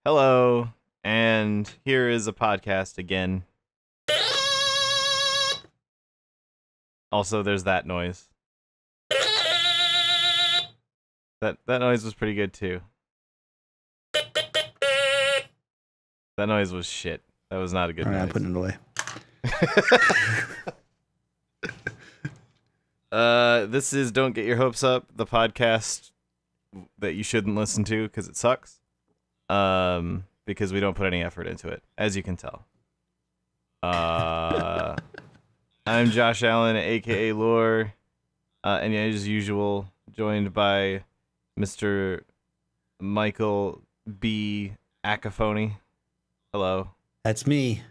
Hello, and here is a podcast again. Also, there's that noise. That noise was pretty good too. That noise was shit. That was not a good noise. I'm putting it away. This is Don't Get Your Hopes Up, the podcast that you shouldn't listen to because it sucks. Because we don't put any effort into it, as you can tell. I'm Josh Allen, aka Lore, and as usual, joined by Mr. Michael B. Fony. Hello. That's me.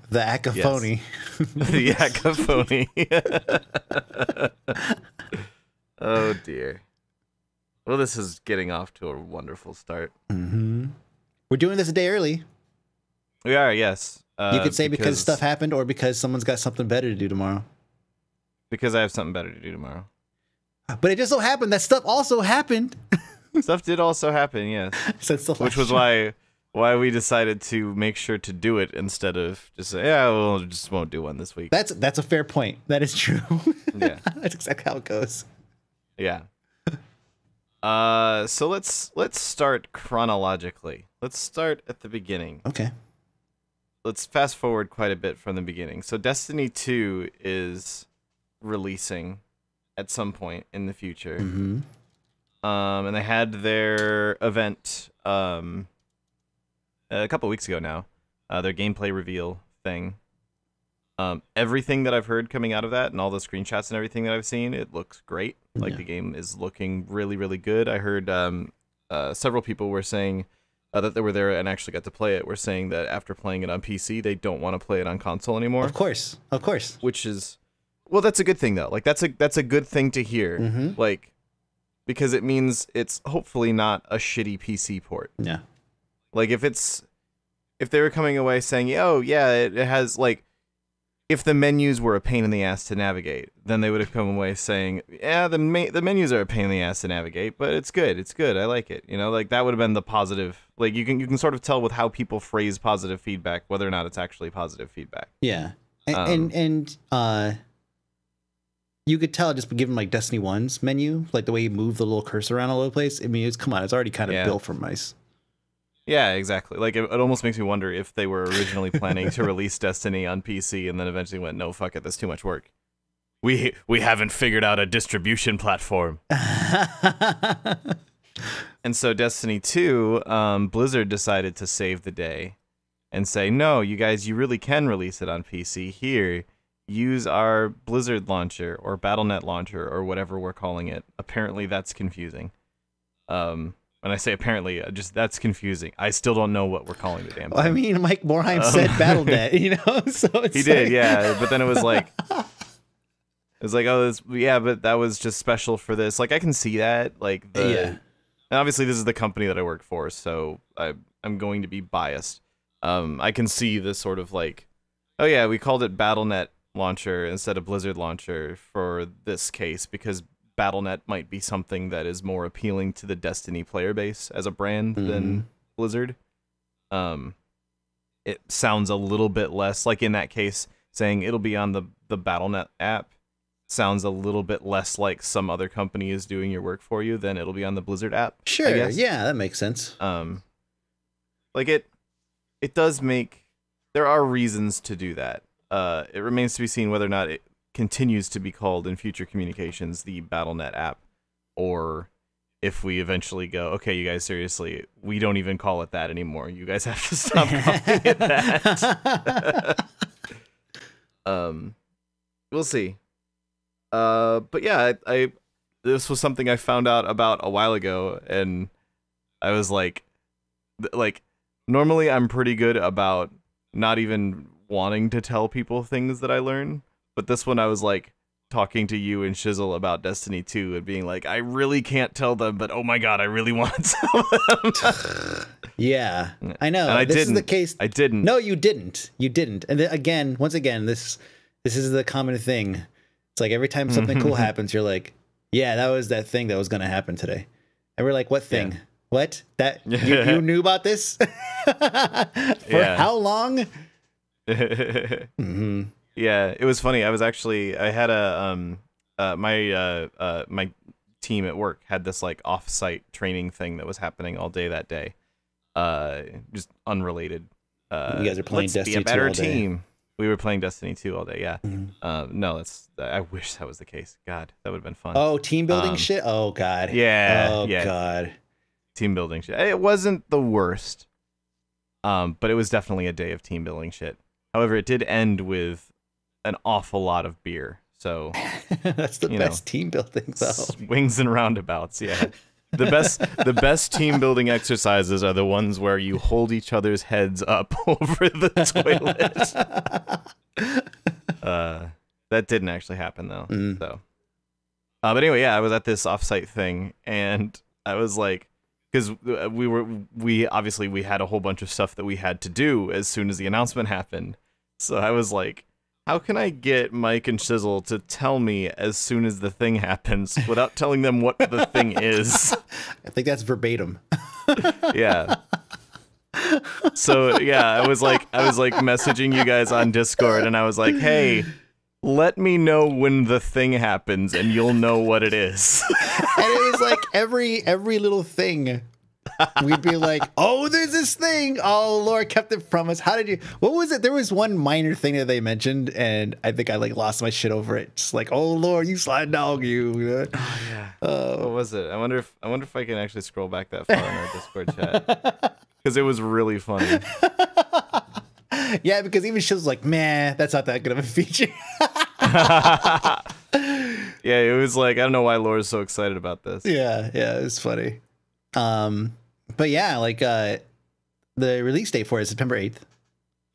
The Acaphony. Yes. The Acaphony. Oh dear. Well, this is getting off to a wonderful start. Mm-hmm. We're doing this a day early. We are, yes. You could say because stuff happened or because someone's got something better to do tomorrow. Because I have something better to do tomorrow. But it just so happened that stuff also happened. Stuff did also happen, yes. Which was why we decided to make sure to do it instead of just say, yeah, we'll just won't do one this week. That's a fair point. That is true. Yeah. That's exactly how it goes. Yeah. So let's start chronologically. Let's start at the beginning. Okay. Let's fast forward quite a bit from the beginning. So Destiny 2 is releasing at some point in the future. Mm-hmm. And they had their event a couple weeks ago now. Their gameplay reveal thing. Everything that I've heard coming out of that and all the screenshots and everything that I've seen, it looks great. Like, the game is looking really, really good. I heard several people were saying that they were there and actually got to play it, were saying that after playing it on PC, they don't want to play it on console anymore. Of course. Which is, well, that's a good thing, though. Like, that's a good thing to hear. Mm-hmm. Like, because it means it's hopefully not a shitty PC port. Yeah. Like, if they were coming away saying, oh, yeah, it has, like, if the menus were a pain in the ass to navigate, then they would have come away saying, yeah, the menus are a pain in the ass to navigate, but it's good, I like it. You know, like, that would have been the positive. Like, you can sort of tell with how people phrase positive feedback whether or not it's actually positive feedback. Yeah. And you could tell just given like Destiny 1's menu, like the way you move the little cursor around all over the place. I mean, it's already kind of built for mice. Yeah, exactly. Like, it almost makes me wonder if they were originally planning to release Destiny on PC and then eventually went, no, fuck it, that's too much work. We haven't figured out a distribution platform. And so Destiny 2, Blizzard decided to save the day and say, no, you guys, you really can release it on PC. Here, use our Blizzard launcher or Battle.net launcher or whatever we're calling it. Apparently that's confusing. When I say apparently, that's confusing. I still don't know what we're calling the damn thing. I mean, Mike Morheim said Battle.net, you know? So it's he did, yeah. But then it was like, oh, yeah, but that was just special for this. Like, I can see that. Like, and obviously this is the company that I work for, so I'm going to be biased. I can see this sort of like, oh yeah, we called it Battle.net launcher instead of Blizzard launcher for this case because Battle.net might be something that is more appealing to the Destiny player base as a brand than Blizzard. It sounds a little bit less, like in that case, saying it'll be on the Battle.net app sounds a little bit less like some other company is doing your work for you than it'll be on the Blizzard app. Sure, yeah, that makes sense. Like it does make, there are reasons to do that. It remains to be seen whether or not it continues to be called in future communications the Battle.net app, or if we eventually go, okay, you guys, seriously, we don't even call it that anymore. You guys have to stop calling it that. We'll see. But yeah, this was something I found out about a while ago, and I was like, normally I'm pretty good about not even wanting to tell people things that I learn. But this one I was like talking to you and Shizzle about Destiny 2 and being like, I really can't tell them, but oh my god, I really want to tell them. Yeah, I know. And this is the case. I didn't. No, you didn't. You didn't. And once again, this is the common thing. It's like every time something cool happens, you're like, yeah, that was that thing that was going to happen today. And we're like, what thing? What? That you knew about this? For how long? Mm-hmm. Yeah, it was funny. I had my team at work had this like off-site training thing that was happening all day that day. Just unrelated. You guys are playing Destiny 2 all day. Be a better team. We were playing Destiny 2 all day, yeah. Mm-hmm. No, I wish that was the case. God, that would have been fun. Oh, team building shit? Oh, God. Yeah. Oh, yeah. God. Team building shit. It wasn't the worst, but it was definitely a day of team building shit. However, it did end with an awful lot of beer. So that's the best team building, though. Swings and roundabouts, yeah. The best team building exercises are the ones where you hold each other's heads up over the toilet. That didn't actually happen though. So, but anyway, yeah, I was at this offsite thing, and I was like, because we obviously had a whole bunch of stuff that we had to do as soon as the announcement happened. So I was like, how can I get Mike and Shizzle to tell me as soon as the thing happens without telling them what the thing is? I think that's verbatim. Yeah. So yeah, I was like messaging you guys on Discord, and I was like, hey, let me know when the thing happens and you'll know what it is. And it was like every little thing. We'd be like, oh, there's this thing. Oh, Laura kept it from us. How did you? What was it? There was one minor thing that they mentioned, and I think I like lost my shit over it. Just like, oh, Laura, you slide dog, you. Oh yeah. What was it? I wonder if I can actually scroll back that far in our Discord chat, because it was really funny. Yeah, because even she was like, man, that's not that good of a feature. Yeah, it was like, I don't know why Laura's so excited about this. Yeah, it was funny. But yeah, like the release date for it is September 8th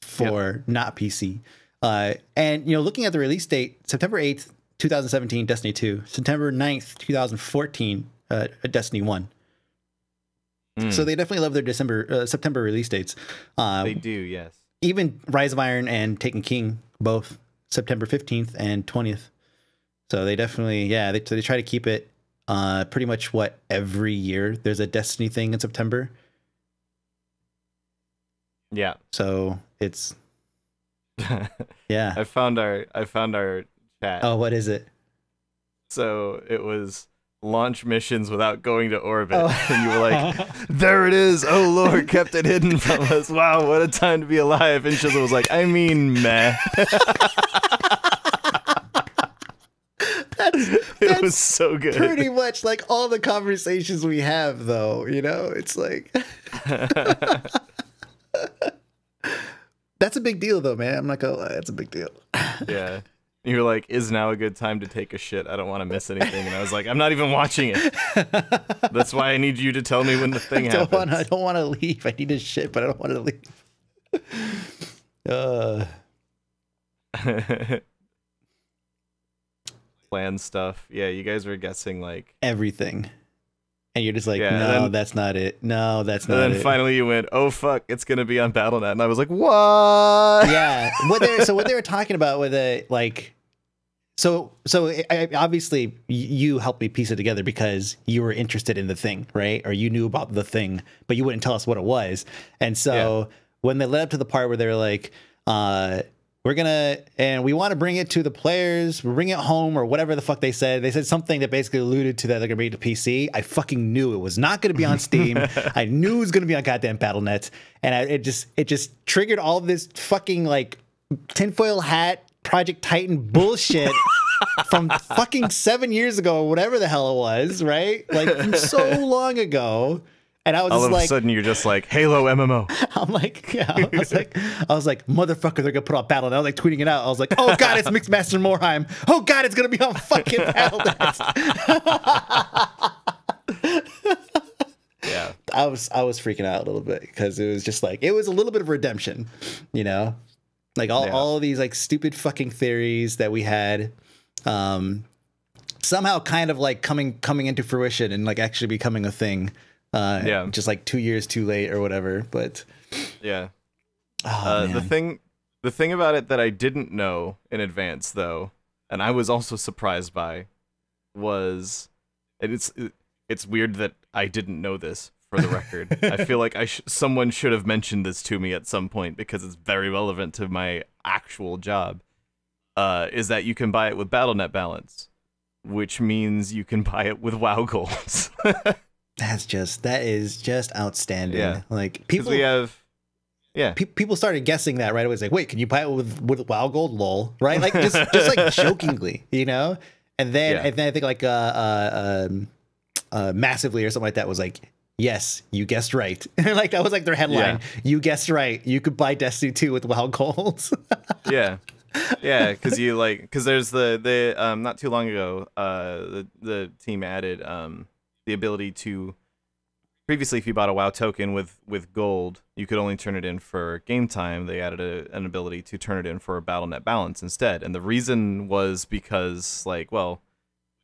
for not PC. And looking at the release date, September 8th, 2017, Destiny 2, September 9th, 2014, Destiny 1. So they definitely love their September release dates. They do, yes. Even Rise of Iron and Taken King, both September 15th and 20th. So they definitely, they try to keep it pretty much every year there's a Destiny thing in September. Yeah. So it's yeah. I found our chat. Oh, what is it? So it was launch missions without going to orbit. Oh. And you were like, there it is. Oh Lord, kept it hidden from us. Wow, what a time to be alive. And Shizzle was like, I mean, meh. It was so good. Pretty much like all the conversations we have, though. It's like that's a big deal, though, man. I'm not gonna lie, that's a big deal. Yeah. You were like, is now a good time to take a shit? I don't want to miss anything. And I was like, I'm not even watching it. That's why I need you to tell me when the thing happens. I don't want to leave. I need a shit, but I don't want to leave. Plan stuff. Yeah, you guys were guessing like everything. And you're just like, no, that's not it. No, that's not it. And then finally you went, oh fuck, it's gonna be on BattleNet. And I was like, what? Yeah. What they were talking about with it, like, so obviously you helped me piece it together because you were interested in the thing, right? Or you knew about the thing, but you wouldn't tell us what it was. And so when they led up to the part where they were like, we want to bring it to the players, bring it home, or whatever the fuck they said. They said something that basically alluded to that they're going to bring it to PC. I fucking knew it was not going to be on Steam. I knew it was going to be on goddamn BattleNet. And it just triggered all this fucking like tinfoil hat, Project Titan bullshit from fucking 7 years ago, or whatever the hell it was, right? Like from so long ago. And I was all just of a sudden you're just like Halo MMO. I'm like, I was like, motherfucker, they're gonna put on BattleNet. I was like tweeting it out. I was like, oh god, it's Mixmaster Morheim. Oh god, it's gonna be on fucking BattleNet. Yeah, I was freaking out a little bit because it was just like it was a little bit of redemption, like all these like stupid fucking theories that we had, somehow kind of like coming into fruition and like actually becoming a thing. Just like 2 years too late or whatever, but yeah. Oh, the thing about it that I didn't know in advance though, and I was also surprised by, was it's weird that I didn't know this. For the record, I feel like someone should have mentioned this to me at some point because it's very relevant to my actual job. Is that you can buy it with Battle.net balance, which means you can buy it with WoW golds. That is just outstanding. Yeah. Like people, people started guessing that right away. It's like, wait, can you buy it with WoW gold? Lol, right? Like just like jokingly, you know. And then I think like Massively or something like that was like, yes, you guessed right. Like that was like their headline. Yeah. You guessed right. You could buy Destiny 2 with WoW golds. Yeah. Yeah, because there's the not too long ago, the team added the ability to previously, if you bought a WoW token with gold, you could only turn it in for game time. They added an ability to turn it in for a Battle.net balance instead, and the reason was because like, well,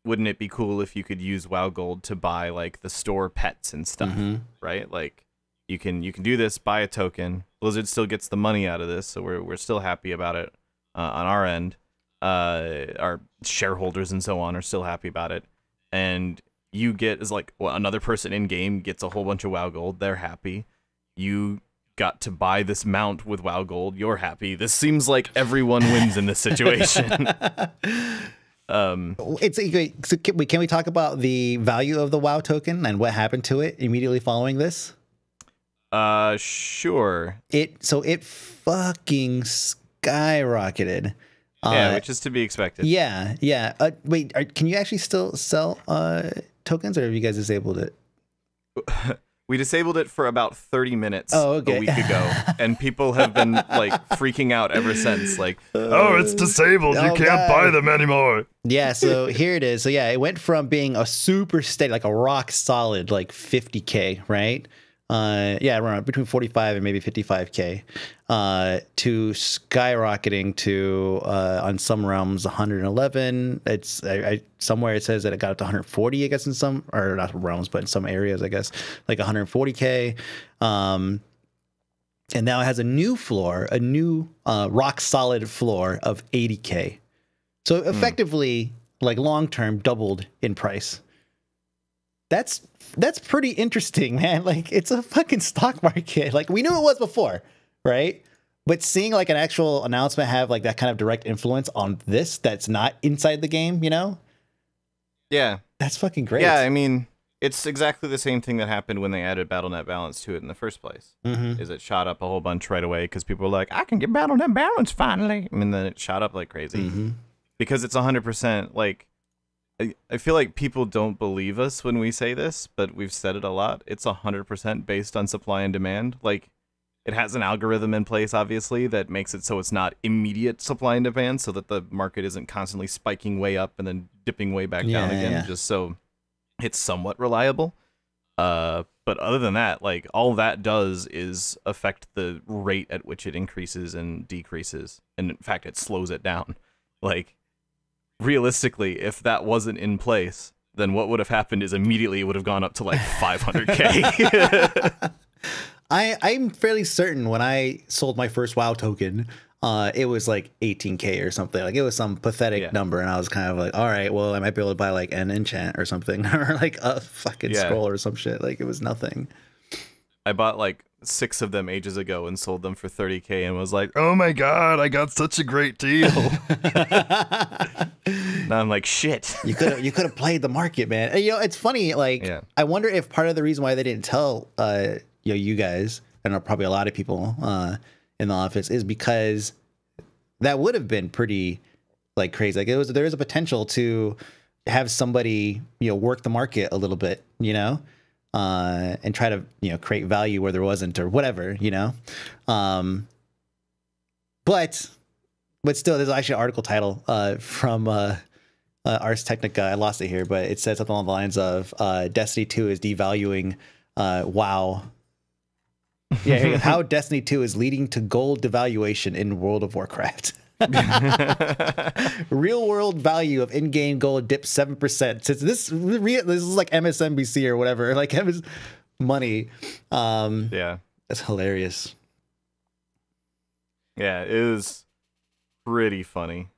wouldn't it be cool if you could use WoW gold to buy like the store pets and stuff, right? Like you can do this, buy a token. Blizzard still gets the money out of this, so we're still happy about it on our end. Our shareholders and so on are still happy about it, and you get another person in game gets a whole bunch of WoW gold. They're happy. You got to buy this mount with WoW gold. You're happy. This seems like everyone wins in this situation. So can we talk about the value of the WoW token and what happened to it immediately following this? Sure. It fucking skyrocketed. Yeah, which is to be expected. Yeah. Wait, can you actually still sell tokens, or have you guys disabled it? We disabled it for about 30 minutes a week ago, and people have been like freaking out ever since. Like, oh, it's disabled. You can't buy them anymore. Yeah, so here it is. So yeah, it went from being a super steady, like a rock solid, like 50K, right? Around between 45 and maybe 55K, to skyrocketing to on some realms 111. It's somewhere it says that it got up to 140, I guess, in some, or not realms, but in some areas, I guess, like 140K. And now it has a new floor, a new rock solid floor of 80K. So effectively, like long term, doubled in price. That's pretty interesting, man. Like, it's a fucking stock market. Like, we knew it was before, right? But seeing like an actual announcement have like that kind of direct influence on this that's not inside the game, you know? Yeah. That's fucking great. Yeah, I mean, it's exactly the same thing that happened when they added Battle.net balance to it in the first place. Is it shot up a whole bunch right away because people were like, I can get Battle.net balance finally. I mean, then it shot up like crazy. Because it's 100% like, I feel like people don't believe us when we say this, but we've said it a lot. It's 100% based on supply and demand. Like, it has an algorithm in place, obviously, that makes it so it's not immediate supply and demand, so that the market isn't constantly spiking way up and then dipping way back down again, just so it's somewhat reliable. But other than that, like, all that does is affect the rate at which it increases and decreases. And in fact, it slows it down. Like, realistically, if that wasn't in place, then what would have happened is immediately it would have gone up to like 500K. I'm fairly certain when I sold my first WoW token, it was like 18K or something. Like, it was some pathetic number, and I was kind of like, all right, well, I might be able to buy like an enchant or something, or like a fucking scroll or some shit. Like, it was nothing. I bought like 6 of them ages ago and sold them for 30K and was like, oh my god, I got such a great deal. Now I'm like, shit. You could have played the market, man. And, you know, it's funny, like, I wonder if part of the reason why they didn't tell you guys, and probably a lot of people in the office, is because that would have been pretty like crazy. Like, there is a potential to have somebody, you know, work the market a little bit, you know, and try to, you know, create value where there wasn't, or whatever, you know. But still, there's actually an article title from Ars Technica. I lost it here, but it said something along the lines of Destiny 2 is devaluing WoW. Yeah, here you go. How Destiny 2 is leading to gold devaluation in World of Warcraft. Real world value of in-game gold dipped 7%. Since this is like MSNBC or whatever, like money. Yeah, that's hilarious. Yeah, it was pretty funny.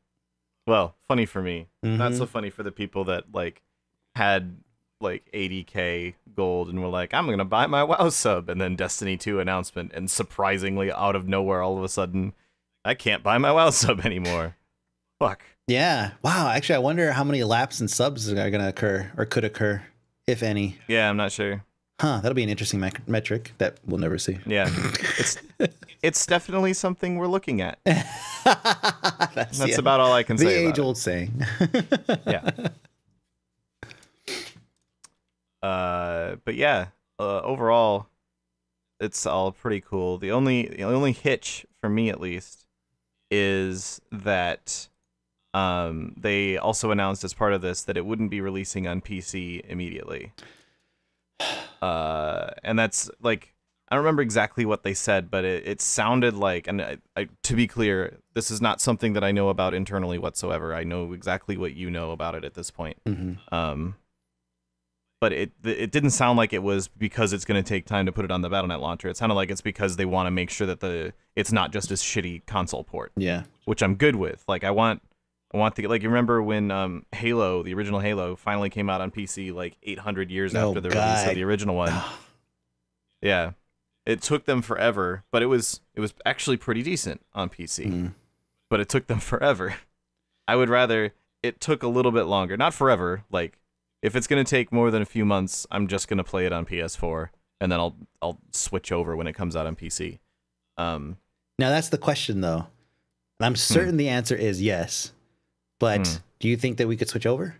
Well, funny for me, not so funny for the people that like had like 80k gold and we're like, I'm gonna buy my WoW sub, and then Destiny 2 announcement, and surprisingly out of nowhere, all of a sudden, I can't buy my WoW sub anymore. Fuck. Yeah. Wow. Actually, I wonder how many laps and subs are gonna occur or could occur, if any. Yeah, I'm not sure. Huh, that'll be an interesting metric that we'll never see. Yeah, it's definitely something we're looking at. That's about all I can say. The age-old saying. Yeah. But yeah, overall, it's all pretty cool. The only hitch for me, at least, is that they also announced as part of this that it wouldn't be releasing on PC immediately. And that's like, I don't remember exactly what they said, but it sounded like, and to be clear, this is not something that I know about internally whatsoever. I know exactly what you know about it at this point. Mm-hmm. But it didn't sound like it was because it's going to take time to put it on the Battle.net launcher. It sounded like it's because they want to make sure that it's not just a shitty console port. Yeah, which I'm good with. Like I want to, like, you remember when Halo, the original Halo, finally came out on PC like 800 years after the release of the original one. Yeah, it took them forever, but it was actually pretty decent on PC. But it took them forever. I would rather it took a little bit longer, not forever. Like if it's gonna take more than a few months, I'm just gonna play it on PS4, and then I'll switch over when it comes out on PC. Now that's the question, though. And I'm certain the answer is yes. But do you think that we could switch over?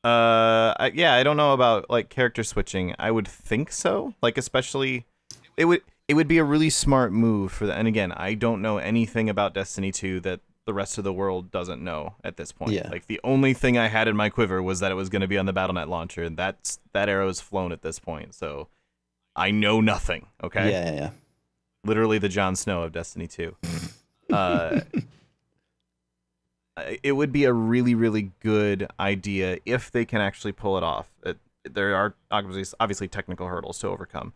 Yeah, I don't know about like character switching. I would think so. Like especially, it would be a really smart move for the. And again, I don't know anything about Destiny 2 that the rest of the world doesn't know at this point. Yeah. Like the only thing I had in my quiver was that it was going to be on the Battle.net launcher, and that arrow's flown at this point. So I know nothing. Okay. Yeah. Literally the Jon Snow of Destiny 2. It would be a really, really good idea if they can actually pull it off. There are obviously technical hurdles to overcome.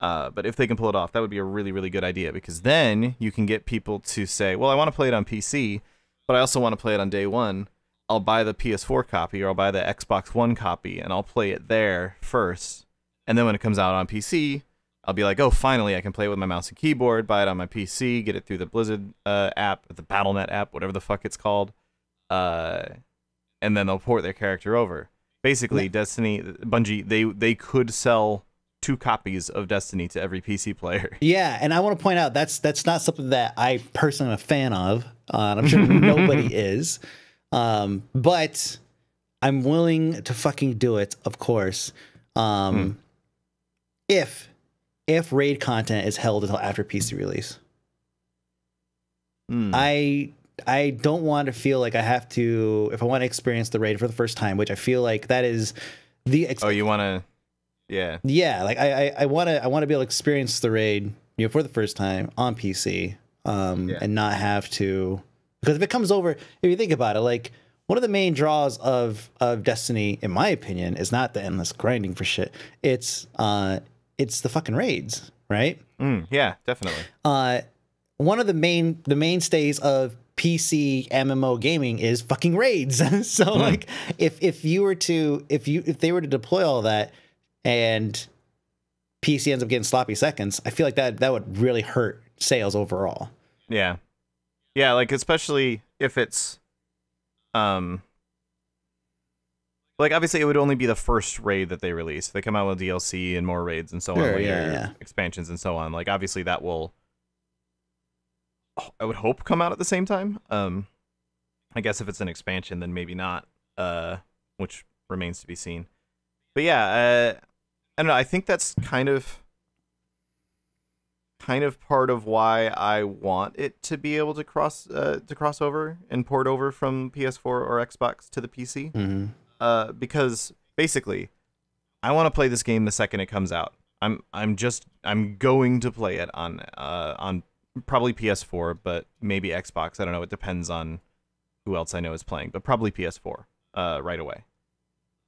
But if they can pull it off, that would be a really, really good idea, because then you can get people to say, well, I want to play it on PC, but I also want to play it on day one. I'll buy the PS4 copy, or I'll buy the Xbox One copy, and I'll play it there first. And then when it comes out on PC, I'll be like, oh, finally, I can play it with my mouse and keyboard, buy it on my PC, get it through the Blizzard app, the Battle.net app, whatever the fuck it's called, and then they'll port their character over. Basically, Destiny, Bungie, they could sell 2 copies of Destiny to every PC player. Yeah, and I want to point out that's not something that I personally am a fan of. I'm sure nobody is, but I'm willing to fucking do it, of course. If raid content is held until after PC release. I don't want to feel like I have to, if I want to experience the raid for the first time, which I feel like that is the you want to, yeah, like I want to be able to experience the raid, for the first time on PC, and not have to, because if it comes over, if you think about it, like one of the main draws of Destiny, in my opinion, is not the endless grinding for shit. It's the fucking raids, right? Yeah, definitely. One of the mainstays of PC MMO gaming is fucking raids. So like if they were to deploy all that and PC ends up getting sloppy seconds, I feel like that would really hurt sales overall. Yeah. Yeah, like especially if it's like obviously it would only be the first raid that they release. They come out with DLC and more raids and so on later, expansions and so on. Like obviously that will, I would hope, come out at the same time. I guess if it's an expansion, then maybe not, which remains to be seen. But yeah, I don't know. I think that's kind of part of why I want it to be able to cross over and port over from PS4 or Xbox to the PC. Because basically, I want to play this game the second it comes out. I'm going to play it on probably PS4, but maybe Xbox. I don't know. It depends on who else I know is playing, but probably PS4 right away.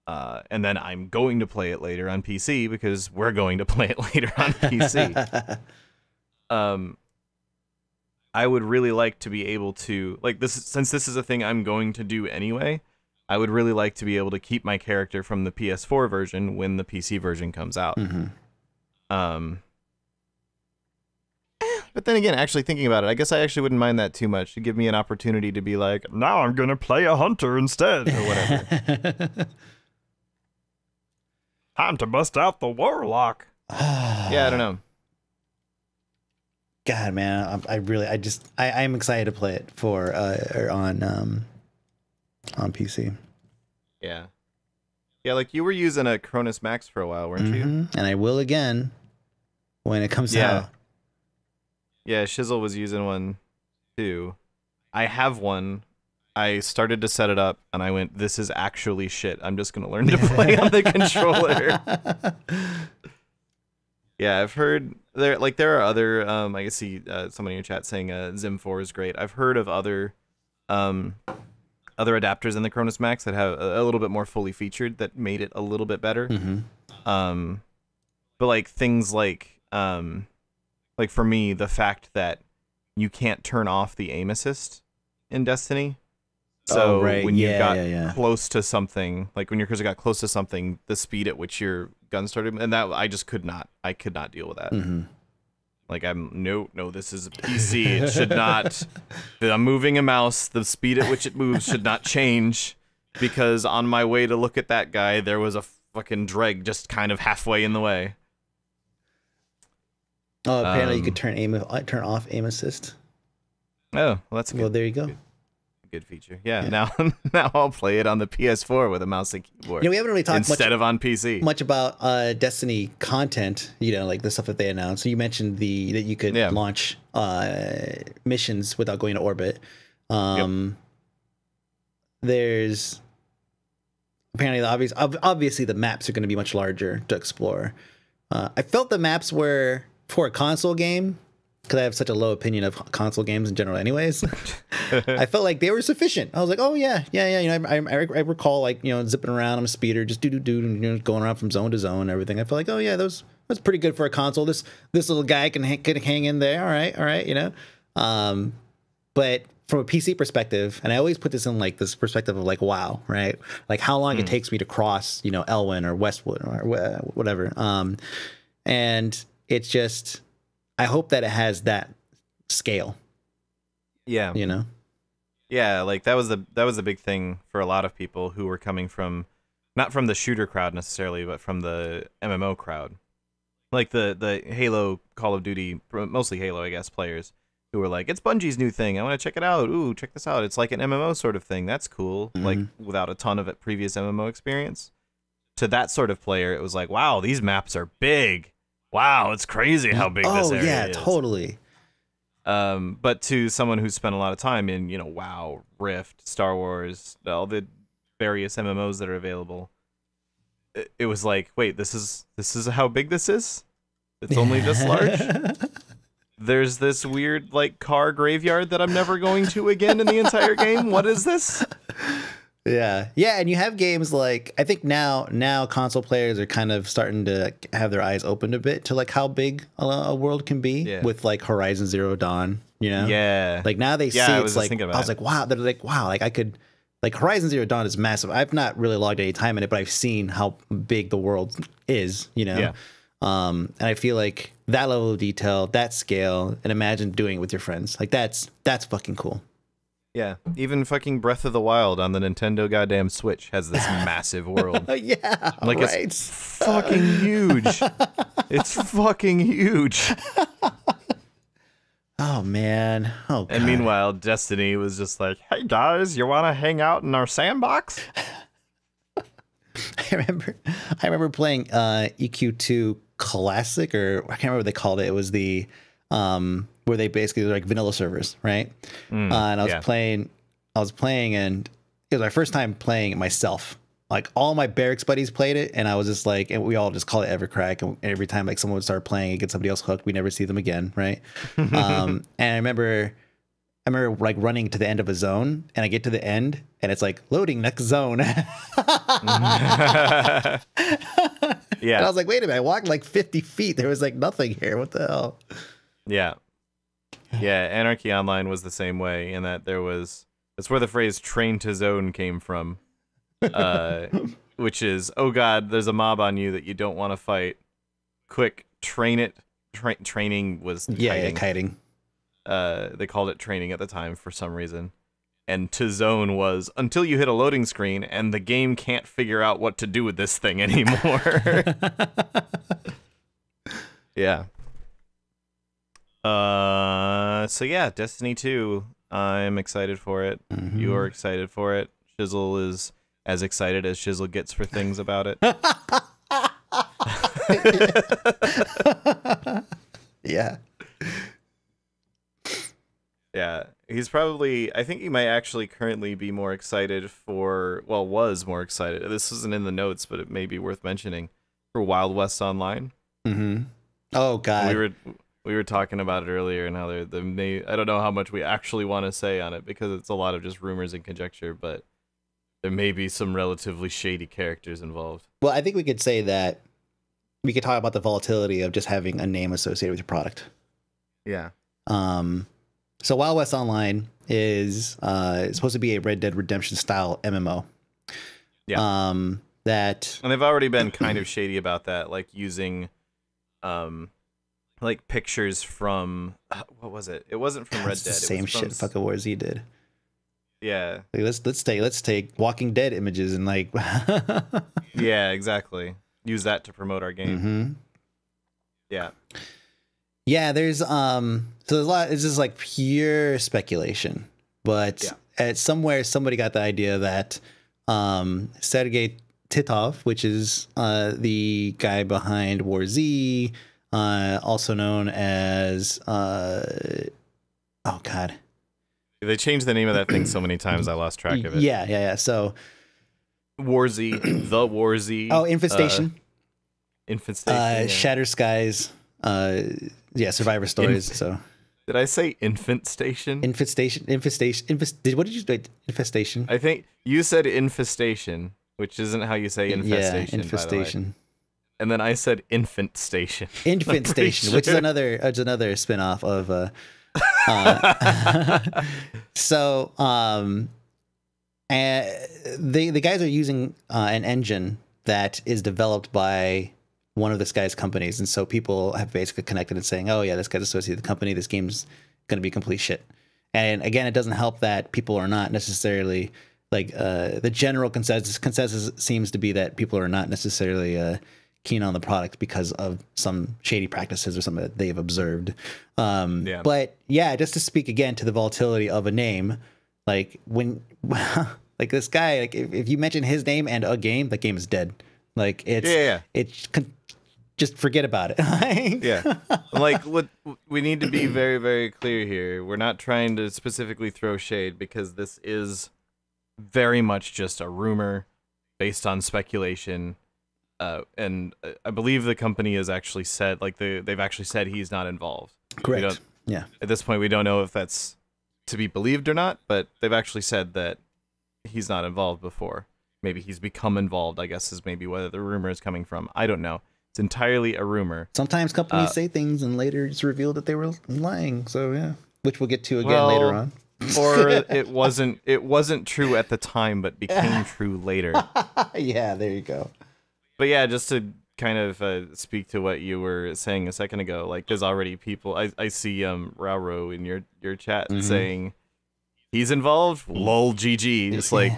And then I'm going to play it later on PC because we're going to play it later on PC. I would really like to be able to, like, this, since this is a thing I'm going to do anyway, I would really like to be able to keep my character from the PS4 version when the PC version comes out. But then again, actually thinking about it, I guess I actually wouldn't mind that too much. To give me an opportunity to be like, now I'm gonna play a hunter instead, or whatever. Time to bust out the warlock. Yeah, I don't know. God, man, I'm excited to play it for on PC. Yeah, like you were using a Cronus Max for a while, weren't you? And I will again when it comes out. Yeah, Shizzle was using one too. I have one. I started to set it up, and I went, "This is actually shit. I'm just gonna learn to play on the controller." Yeah, I've heard there are other. I can see somebody in your chat saying Zim 4 is great. I've heard of other adapters in the Cronus Max that have a little bit more fully featured that made it a little bit better. But like things like for me, the fact that you can't turn off the aim assist in Destiny. So when you got close to something, like when your cursor got close to something, the speed at which your gun started, and that I just could not deal with that. Like no, this is a PC. It should not. I'm moving a mouse. The speed at which it moves should not change, because on my way to look at that guy, there was a fucking dreg just kind of halfway in the way. Oh, apparently you could turn off aim assist. Oh, well, that's good. Well, there you go. Good feature. Yeah. Now I'll play it on the PS4 with a mouse and keyboard. We haven't really talked instead of on PC much about Destiny content. Like the stuff that they announced. So you mentioned that you could launch missions without going to orbit. There's apparently obviously the maps are going to be much larger to explore. I felt the maps were for a console game, because I have such a low opinion of console games in general anyways. I felt like they were sufficient. I was like, oh yeah. I recall zipping around on a speeder, just going around from zone to zone and everything. I felt like, oh yeah, that's pretty good for a console. This little guy can hang in there. All right. But from a PC perspective, and I always put this in like this perspective of like, wow, right? Like how long it takes me to cross, Elwyn or Westwood or whatever. And it's just, I hope that it has that scale. Yeah. Yeah, like that was the big thing for a lot of people who were coming from, not from the shooter crowd necessarily, but from the MMO crowd. Like the Halo, Call of Duty, mostly Halo, I guess, players who were like, it's Bungie's new thing. I want to check it out. Ooh, check this out. It's like an MMO sort of thing. That's cool. Like without a ton of previous MMO experience. To that sort of player, it was like, wow, these maps are big. Wow, it's crazy how big this area is. Totally. But to someone who's spent a lot of time in, WoW, Rift, Star Wars, all the various MMOs that are available, it was like, wait, this is how big this is? It's only this large? There's this weird like car graveyard that I'm never going to again in the entire game. What is this? Yeah, and you have games like, I think now console players are kind of starting to have their eyes opened a bit to like how big a world can be with like Horizon Zero Dawn, Yeah. Like now they see it's like, I was like, wow, they're like, wow, like I could, like Horizon Zero Dawn is massive. I've not really logged any time in it, but I've seen how big the world is, Yeah. And I feel like that level of detail, that scale, and imagine doing it with your friends. Like that's fucking cool. Yeah, even fucking Breath of the Wild on the Nintendo goddamn Switch has this massive world. Yeah, like right. It's fucking huge. It's fucking huge. Oh man. Oh. God. And meanwhile, Destiny was just like, "Hey guys, you want to hang out in our sandbox?" I remember playing EQ2 Classic, or I can't remember what they called it. It was the where they basically were like vanilla servers, right? And I was playing, and it was my first time playing it myself. Like all my barracks buddies played it, and I was just like, and we all just call it Evercrack. And every time like someone would start playing and get somebody else hooked, we never see them again, right? And I remember like running to the end of a zone, and I get to the end, and it's like loading next zone. Yeah. And I was like, wait a minute, I walked like 50 feet. There was like nothing here. What the hell? Yeah. Yeah, Anarchy Online was the same way in that that's where the phrase train to zone came from. which is, oh god, there's a mob on you that you don't want to fight. Quick, train it. Training was kiting. They called it training at the time for some reason. And to zone was until you hit a loading screen and the game can't figure out what to do with this thing anymore. Yeah. So yeah, Destiny 2. I'm excited for it. Mm-hmm. You are excited for it. Shizzle is as excited as Shizzle gets for things about it. Yeah. Yeah. He's probably, I think he might actually currently be more excited for, well, was more excited. This isn't in the notes, but it may be worth mentioning, for Wild West Online. Mm-hmm. Oh, God. We were talking about it earlier and how I don't know how much we actually want to say on it because it's a lot of just rumors and conjecture, but there may be some relatively shady characters involved. Well, I think we could say that we could talk about the volatility of just having a name associated with your product. Yeah. So Wild West Online is supposed to be a Red Dead Redemption style MMO. Yeah. And they've already been kind of shady about that, like using like pictures from what was it? It wasn't from Red Dead. The same shit fucking War Z did. Yeah. Like, let's take Walking Dead images and like yeah, exactly. Use that to promote our game. Mm-hmm. Yeah. Yeah, there's so there's a lot. It's just like pure speculation, but at somewhere somebody got the idea that Sergei Titov, which is the guy behind War Z, also known as oh god, they changed the name of that thing so many times I lost track of it. Yeah. So War Z, the War Z. Oh, Infestation. Infestation. Shatter Skies. Survivor Stories. So did I say Infant Station? Infestation. What did you say? Infestation. I think you said Infestation, which isn't how you say infestation. Yeah, Infestation. By the way. And then I said Infant Station. Infant Station, which is another spin-off of so and the guys are using an engine that is developed by one of this guy's companies, and so people have basically connected and saying, oh yeah, this guy's associated with the company, this game's going to be complete shit. And again, it doesn't help that people are not necessarily like the general consensus seems to be that people are not necessarily keen on the product because of some shady practices or something that they've observed. But yeah, just to speak again to the volatility of a name, like when like this guy, like if you mention his name and a game, that game is dead. Like it's just forget about it. Yeah. Like what we need to be very, very clear here. We're not trying to specifically throw shade because this is very much just a rumor based on speculation. And I believe the company has actually said, like they've actually said he's not involved. Correct. Yeah. At this point, we don't know if that's to be believed or not, but they've actually said that he's not involved before. Maybe he's become involved, I guess, is maybe where the rumor is coming from. I don't know. It's entirely a rumor. Sometimes companies say things and later it's revealed that they were lying. So yeah, which we'll get to again later on. Or it wasn't true at the time, but became true later. Yeah, there you go. But yeah, just to kind of speak to what you were saying a second ago, like there's already people. I see Rauro in your chat saying he's involved. Lol, GG. Just like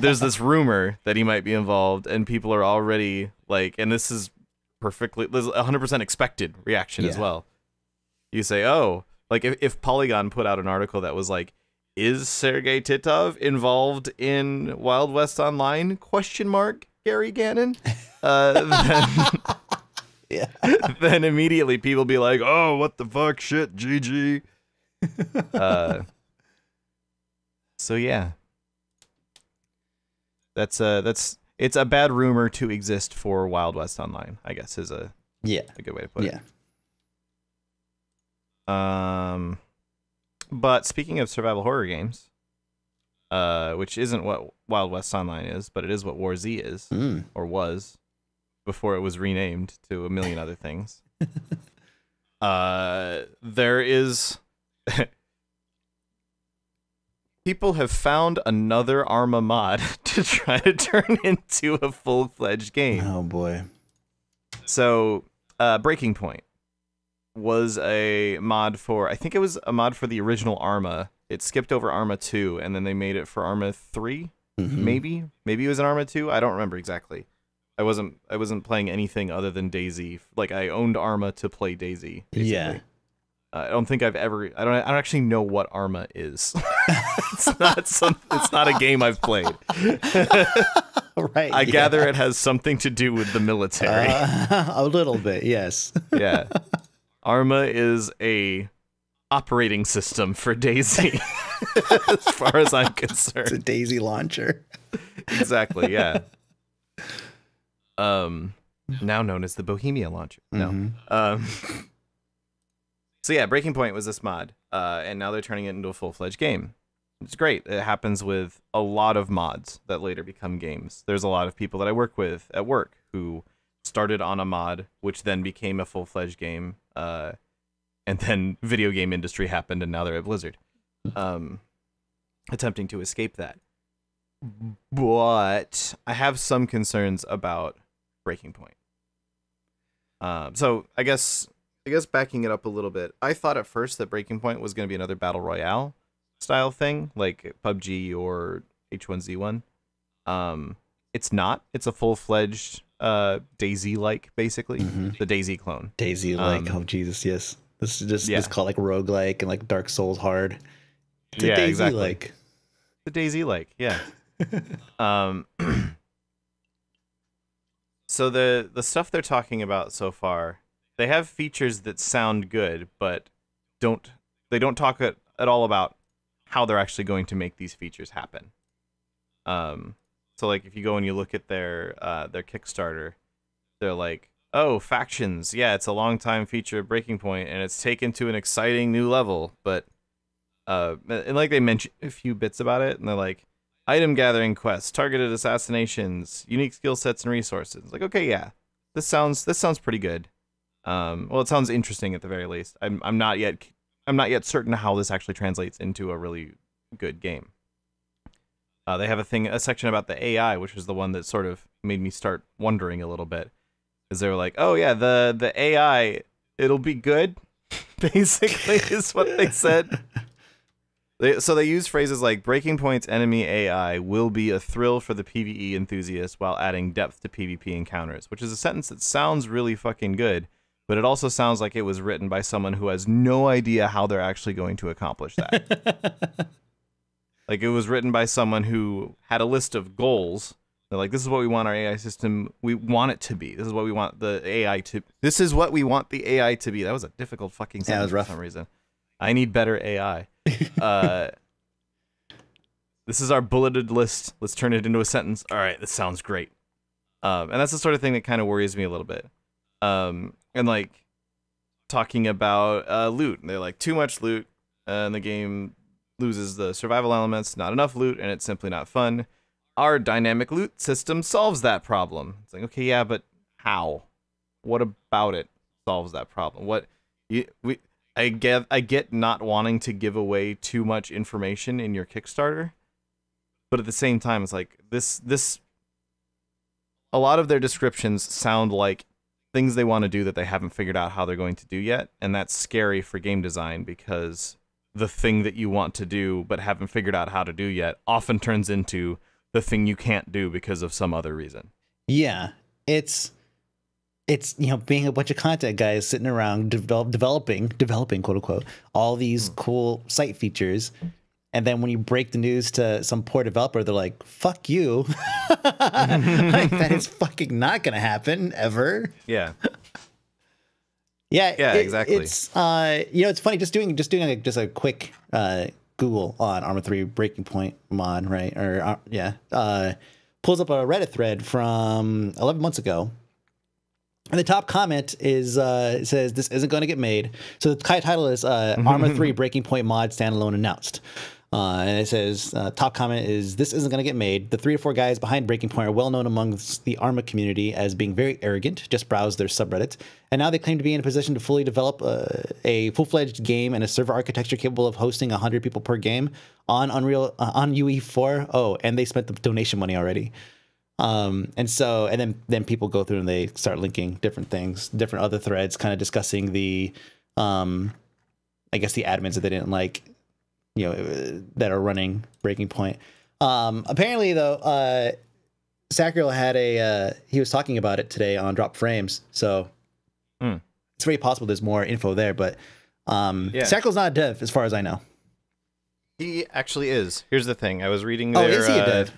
there's this rumor that he might be involved, and people are already like, and this is perfectly, there's 100% expected reaction as well. You say, oh, like if Polygon put out an article that was like, is Sergei Titov involved in Wild West Online? ? Gary Gannon. Then immediately people be like, oh, what the fuck, shit, GG. So yeah, that's it's a bad rumor to exist for Wild West Online, I guess is a good way to put it. But speaking of survival horror games, which isn't what Wild West Online is, but it is what War Z is, or was, before it was renamed to a million other things. There is... People have found another Arma mod to try to turn into a full-fledged game. Oh boy. So, Breaking Point was a mod for, I think it was a mod for the original Arma. It skipped over Arma 2, and then they made it for Arma 3, maybe it was an Arma 2. I don't remember exactly. I wasn't playing anything other than DayZ. Like, I owned Arma to play DayZ, basically. Yeah. I don't think I've ever. I don't actually know what Arma is. It's not a game I've played. Right. I gather it has something to do with the military. A little bit, yes. Yeah. Arma is a operating system for DayZ, as far as I'm concerned. It's a DayZ launcher. Exactly. Yeah. Now known as the Bohemia launcher. No. So yeah, Breaking Point was this mod, and now they're turning it into a full-fledged game. It's great. It happens with a lot of mods that later become games. There's a lot of people that I work with at work who started on a mod, which then became a full-fledged game, and then video game industry happened, and now they're at Blizzard, attempting to escape that. But I have some concerns about Breaking Point. So I guess backing it up a little bit, I thought at first that Breaking Point was going to be another Battle Royale style thing, like PUBG or H1Z1. It's not. It's a full-fledged DayZ-like, basically. The DayZ clone. DayZ-like, oh Jesus, yes. This is just it's called like roguelike and like Dark Souls hard. It's a DayZ-like. Exactly. The DayZ-like, yeah. So the stuff they're talking about so far, they have features that sound good, but they don't talk at all about how they're actually going to make these features happen. So like if you go and you look at their Kickstarter, they're like, oh, factions, yeah, it's a long time feature of Breaking Point, and it's taken to an exciting new level. But and like they mention a few bits about it, and they're like, item gathering quests, targeted assassinations, unique skill sets and resources. It's like, okay, yeah, this sounds pretty good. Well, it sounds interesting at the very least. I'm not yet certain how this actually translates into a really good game. They have a section about the AI, which is the one that sort of made me start wondering a little bit, because they were like, oh yeah, the AI, it'll be good, basically is what they said. So they use phrases like Breaking Point's enemy AI will be a thrill for the PvE enthusiast while adding depth to PvP encounters, which is a sentence that sounds really fucking good. But it also sounds like it was written by someone who has no idea how they're actually going to accomplish that. Like, it was written by someone who had a list of goals. They're like, this is what we want our AI system, we want it to be. This is what we want the AI to, this is what we want the AI to be. That was a difficult fucking sentence for some reason. I need better AI. This is our bulleted list. Let's turn it into a sentence. All right, this sounds great. And that's the sort of thing that kind of worries me a little bit. And like talking about loot, they're like, too much loot, and the game loses the survival elements, not enough loot, and it's simply not fun. Our dynamic loot system solves that problem. It's like, okay, yeah, but how? What about it solves that problem? I get not wanting to give away too much information in your Kickstarter, but at the same time, it's like this. A lot of their descriptions sound like things they want to do that they haven't figured out how they're going to do yet, and that's scary for game design, because the thing that you want to do but haven't figured out how to do yet often turns into the thing you can't do because of some other reason. Yeah, it's being a bunch of content guys sitting around developing quote unquote all these cool site features, and then when you break the news to some poor developer, they're like, fuck you. Like, that is fucking not gonna happen ever. Yeah. Yeah, exactly. It's it's funny just doing a quick Google on Arma 3 Breaking Point mod, right? Or pulls up a Reddit thread from 11 months ago. And the top comment is says this isn't going to get made. So the title is Arma 3 Breaking Point mod standalone announced. And it says, top comment is, this isn't going to get made. The 3 to 4 guys behind Breaking Point are well known amongst the Arma community as being very arrogant. Just browse their subreddit. And now they claim to be in a position to fully develop a full-fledged game and a server architecture capable of hosting 100 people per game on Unreal, on UE4. Oh, and they spent the donation money already. And then people go through and they start linking different things, different other threads, kind of discussing the, I guess the admins that they didn't like, that are running Breaking Point. Apparently though, Sacriel had he was talking about it today on Drop Frames. So it's very possible there's more info there, but Sacriel's not a dev as far as I know. He actually is. Here's the thing. I was reading is he a dev?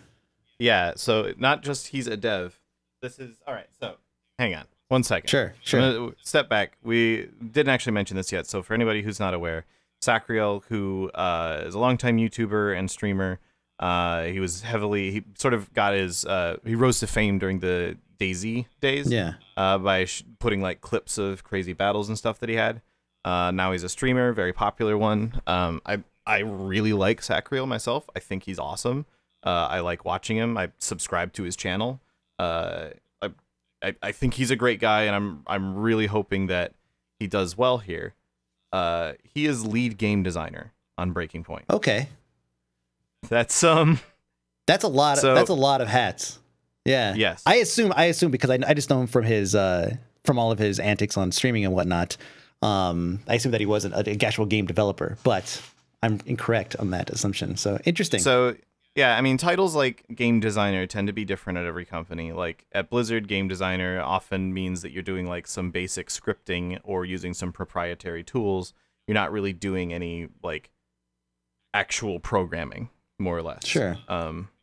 Yeah. So not just he's a dev. This is all right. So hang on 1 second. Sure. I'm gonna step back. We didn't actually mention this yet. So for anybody who's not aware, Sacriel, who is a longtime YouTuber and streamer, he sort of got his, he rose to fame during the DayZ days. Yeah. By putting like clips of crazy battles and stuff that he had. Now he's a streamer, very popular one. I really like Sacriel myself. I think he's awesome. I like watching him. I subscribe to his channel. I think he's a great guy, and I'm really hoping that he does well here. He is lead game designer on Breaking Point. Okay. That's a lot. That's a lot of hats. Yeah. Yes. I assume because I just know him from his from all of his antics on streaming and whatnot. I assume that he wasn't an actual game developer, but I'm incorrect on that assumption. So interesting. So yeah, I mean, titles like game designer tend to be different at every company. Like at Blizzard, game designer often means that you're doing like some basic scripting or using some proprietary tools. You're not really doing any like actual programming, more or less. Sure.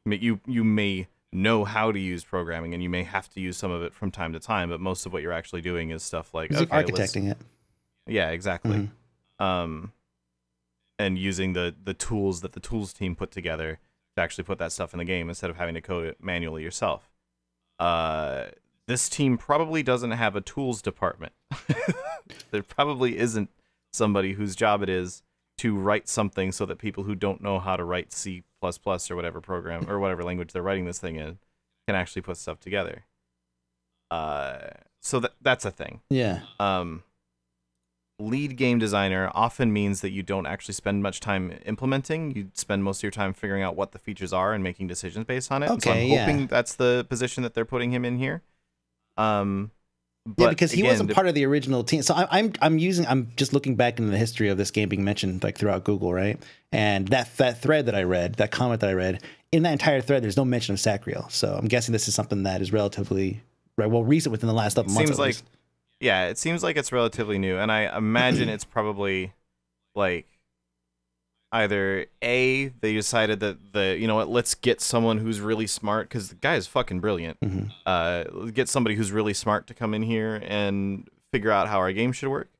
You may know how to use programming, and you may have to use some of it from time to time, but most of what you're actually doing is stuff like architecting it. Yeah, exactly. Mm-hmm. And using the tools that the tools team put together to actually put that stuff in the game instead of having to code it manually yourself. This team probably doesn't have a tools department. There probably isn't somebody whose job it is to write something so that people who don't know how to write C++ or whatever program or whatever language they're writing this thing in can actually put stuff together. So that's a thing. Yeah. Lead game designer often means that you don't actually spend much time implementing. You spend most of your time figuring out what the features are and making decisions based on it. Okay, so I'm hoping that's the position that they're putting him in here. But because he wasn't part of the original team. So I'm just looking back into the history of this game being mentioned like throughout Google, right? And that thread that I read, that comment that I read, in that entire thread, there's no mention of Sacriel. So I'm guessing this is something that is relatively recent within the last couple months. Seems like. Yeah, it seems like it's relatively new, and I imagine it's probably like either A, they decided that let's get someone who's really smart, because the guy is fucking brilliant. Mm-hmm. Get somebody who's really smart to come in here and figure out how our game should work.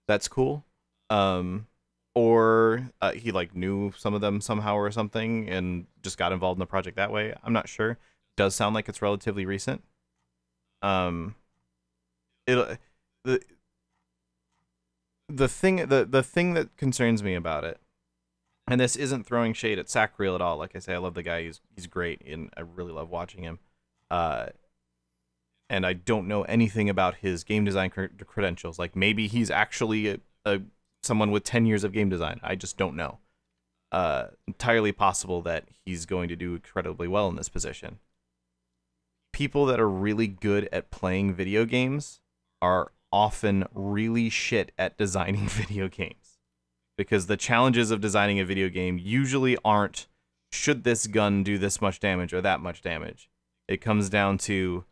That's cool. Or he like knew some of them somehow or something and just got involved in the project that way. I'm not sure. Does sound like it's relatively recent. The thing that concerns me about it, and this isn't throwing shade at Sacriel at all. Like I say, I love the guy. He's great, and I really love watching him. And I don't know anything about his game design credentials. Like maybe he's actually someone with 10 years of game design. I just don't know. Entirely possible that he's going to do incredibly well in this position. People that are really good at playing video games are often really shit at designing video games, because the challenges of designing a video game usually aren't should this gun do this much damage or that much damage. It comes down to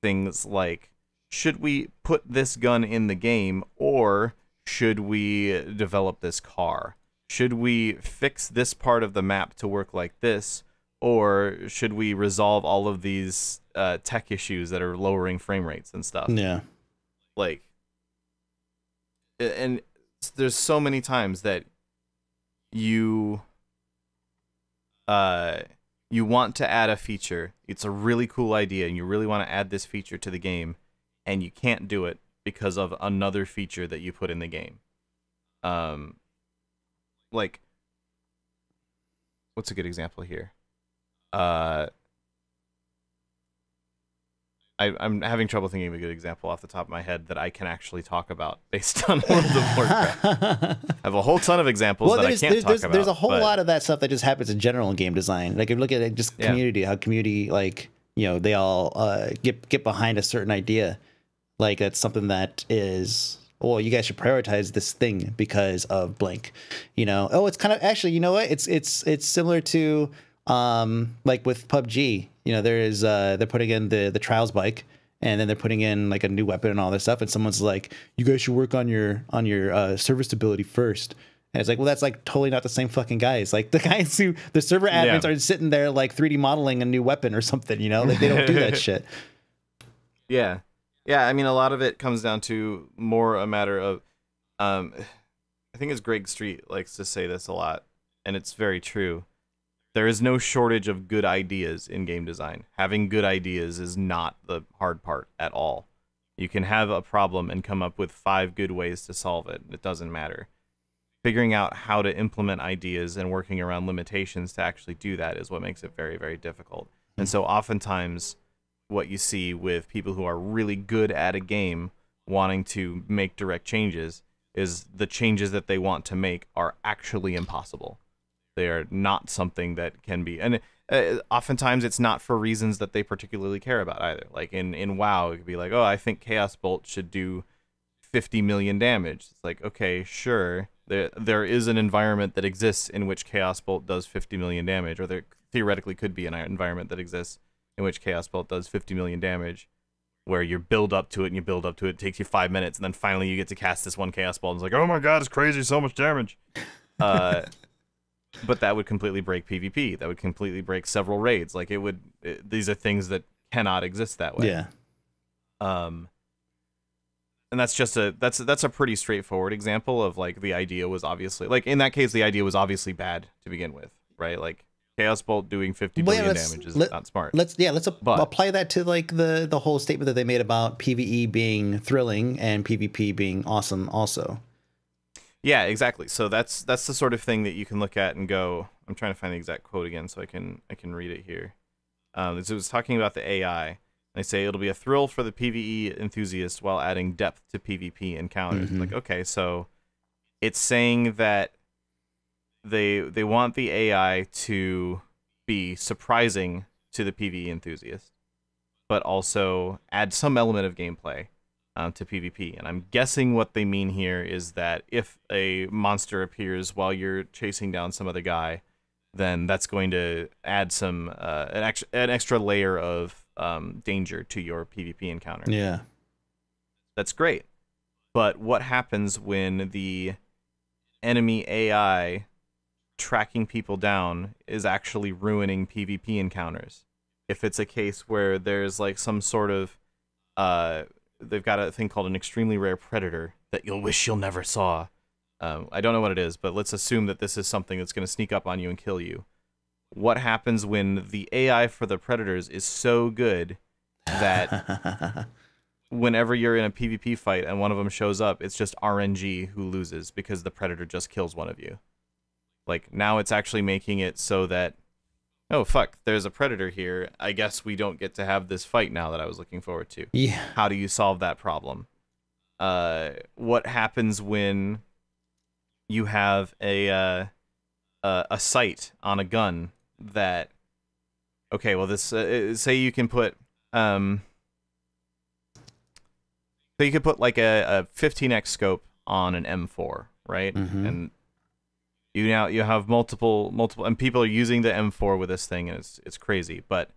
things like, should we put this gun in the game, or should we develop this car? Should we fix this part of the map to work like this, or should we resolve all of these tech issues that are lowering frame rates and stuff? Yeah. Like, and there's so many times that you want to add a feature. It's a really cool idea, and you really want to add this feature to the game, and you can't do it because of another feature that you put in the game. Like, what's a good example here? I'm having trouble thinking of a good example off the top of my head that I can actually talk about based on World of Warcraft. I have a whole ton of examples that I can't talk about. There's a whole lot of that stuff that just happens in general in game design. Like if you look at it, just community, how community, like, you know, they all get behind a certain idea. Like that's something that is, well, you guys should prioritize this thing because of blank. You know, oh, it's kind of actually, you know what? It's similar to like with PUBG. You know, there is they're putting in the trials bike, and then they're putting in like a new weapon and all this stuff, and someone's like, you guys should work on your server stability first. And it's like, well, that's like totally not the same fucking guys. Like the guys who the server admins are sitting there like 3D modeling a new weapon or something, you know, like they don't do that shit. Yeah. Yeah. I mean, a lot of it comes down to more a matter of, I think it's Greg Street likes to say this a lot, and it's very true. There is no shortage of good ideas in game design. Having good ideas is not the hard part at all. You can have a problem and come up with 5 good ways to solve it. It doesn't matter. Figuring out how to implement ideas and working around limitations to actually do that is what makes it very, very difficult. And so oftentimes what you see with people who are really good at a game wanting to make direct changes is the changes that they want to make are actually impossible. They are not something that can be, and oftentimes it's not for reasons that they particularly care about either. Like in WoW, it could be like, oh, I think Chaos Bolt should do 50 million damage. It's like, okay, sure. There is an environment that exists in which Chaos Bolt does 50 million damage, or there theoretically could be an environment that exists in which Chaos Bolt does 50 million damage, where you build up to it and you build up to it. It takes you 5 minutes, and then finally you get to cast this one Chaos Bolt, and it's like, oh my god, it's crazy, so much damage. But that would completely break PvP. That would completely break several raids. Like these are things that cannot exist that way. Yeah. And that's just that's a pretty straightforward example of like the idea was obviously, like in that case the idea was obviously bad to begin with, right? Like Chaos Bolt doing 50 billion damage is not smart. Let's apply that to like the whole statement that they made about PvE being thrilling and PvP being awesome also. Yeah, exactly. So that's the sort of thing that you can look at and go, I'm trying to find the exact quote again so I can read it here. It was talking about the AI. They say it'll be a thrill for the PvE enthusiast while adding depth to PvP encounters. Mm-hmm. Like, okay, so it's saying that they want the AI to be surprising to the PvE enthusiast, but also add some element of gameplay to PvP. And I'm guessing what they mean here is that if a monster appears while you're chasing down some other guy, then that's going to add some an extra layer of danger to your PvP encounter. Yeah, that's great. But what happens when the enemy AI tracking people down is actually ruining PvP encounters? If it's a case where there's like some sort of they've got a thing called an extremely rare predator that you'll wish you'll never saw. I don't know what it is, but let's assume that this is something that's going to sneak up on you and kill you. What happens when the AI for the predators is so good that whenever you're in a PvP fight and one of them shows up, it's just RNG who loses because the predator just kills one of you? Like, now it's actually making it so that, oh, fuck, there's a predator here. I guess we don't get to have this fight now that I was looking forward to. Yeah. How do you solve that problem? What happens when you have a sight on a gun that, okay, well, this say you can put like a 15x scope on an M4, right? Mm-hmm. And you have multiple, and people are using the M4 with this thing, and it's crazy. But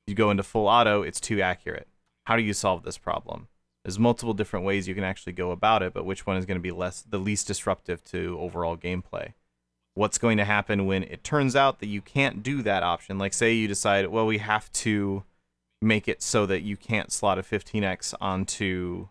you go into full auto, it's too accurate. How do you solve this problem? There's multiple different ways you can actually go about it, but which one is going to be the least disruptive to overall gameplay? What's going to happen when it turns out that you can't do that option? Like, say you decide, well, we have to make it so that you can't slot a 15x onto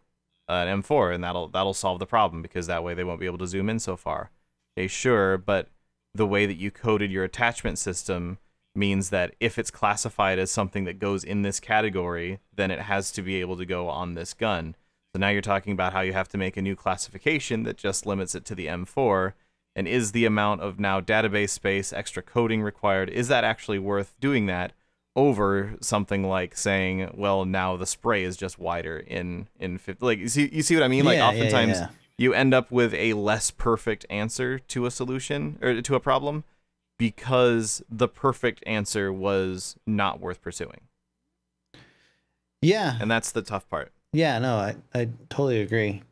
an M4, and that'll solve the problem, because that way they won't be able to zoom in so far. Okay, sure, but the way that you coded your attachment system means that if it's classified as something that goes in this category, then it has to be able to go on this gun. So now you're talking about how you have to make a new classification that just limits it to the M4, And is the amount of now database space, extra coding required, is that actually worth doing that over something like saying, well, now the spray is just wider in 50, like, you see what I mean? Like, oftentimes you end up with a less perfect answer to a solution or to a problem because the perfect answer was not worth pursuing. Yeah. And that's the tough part. Yeah, no, I totally agree.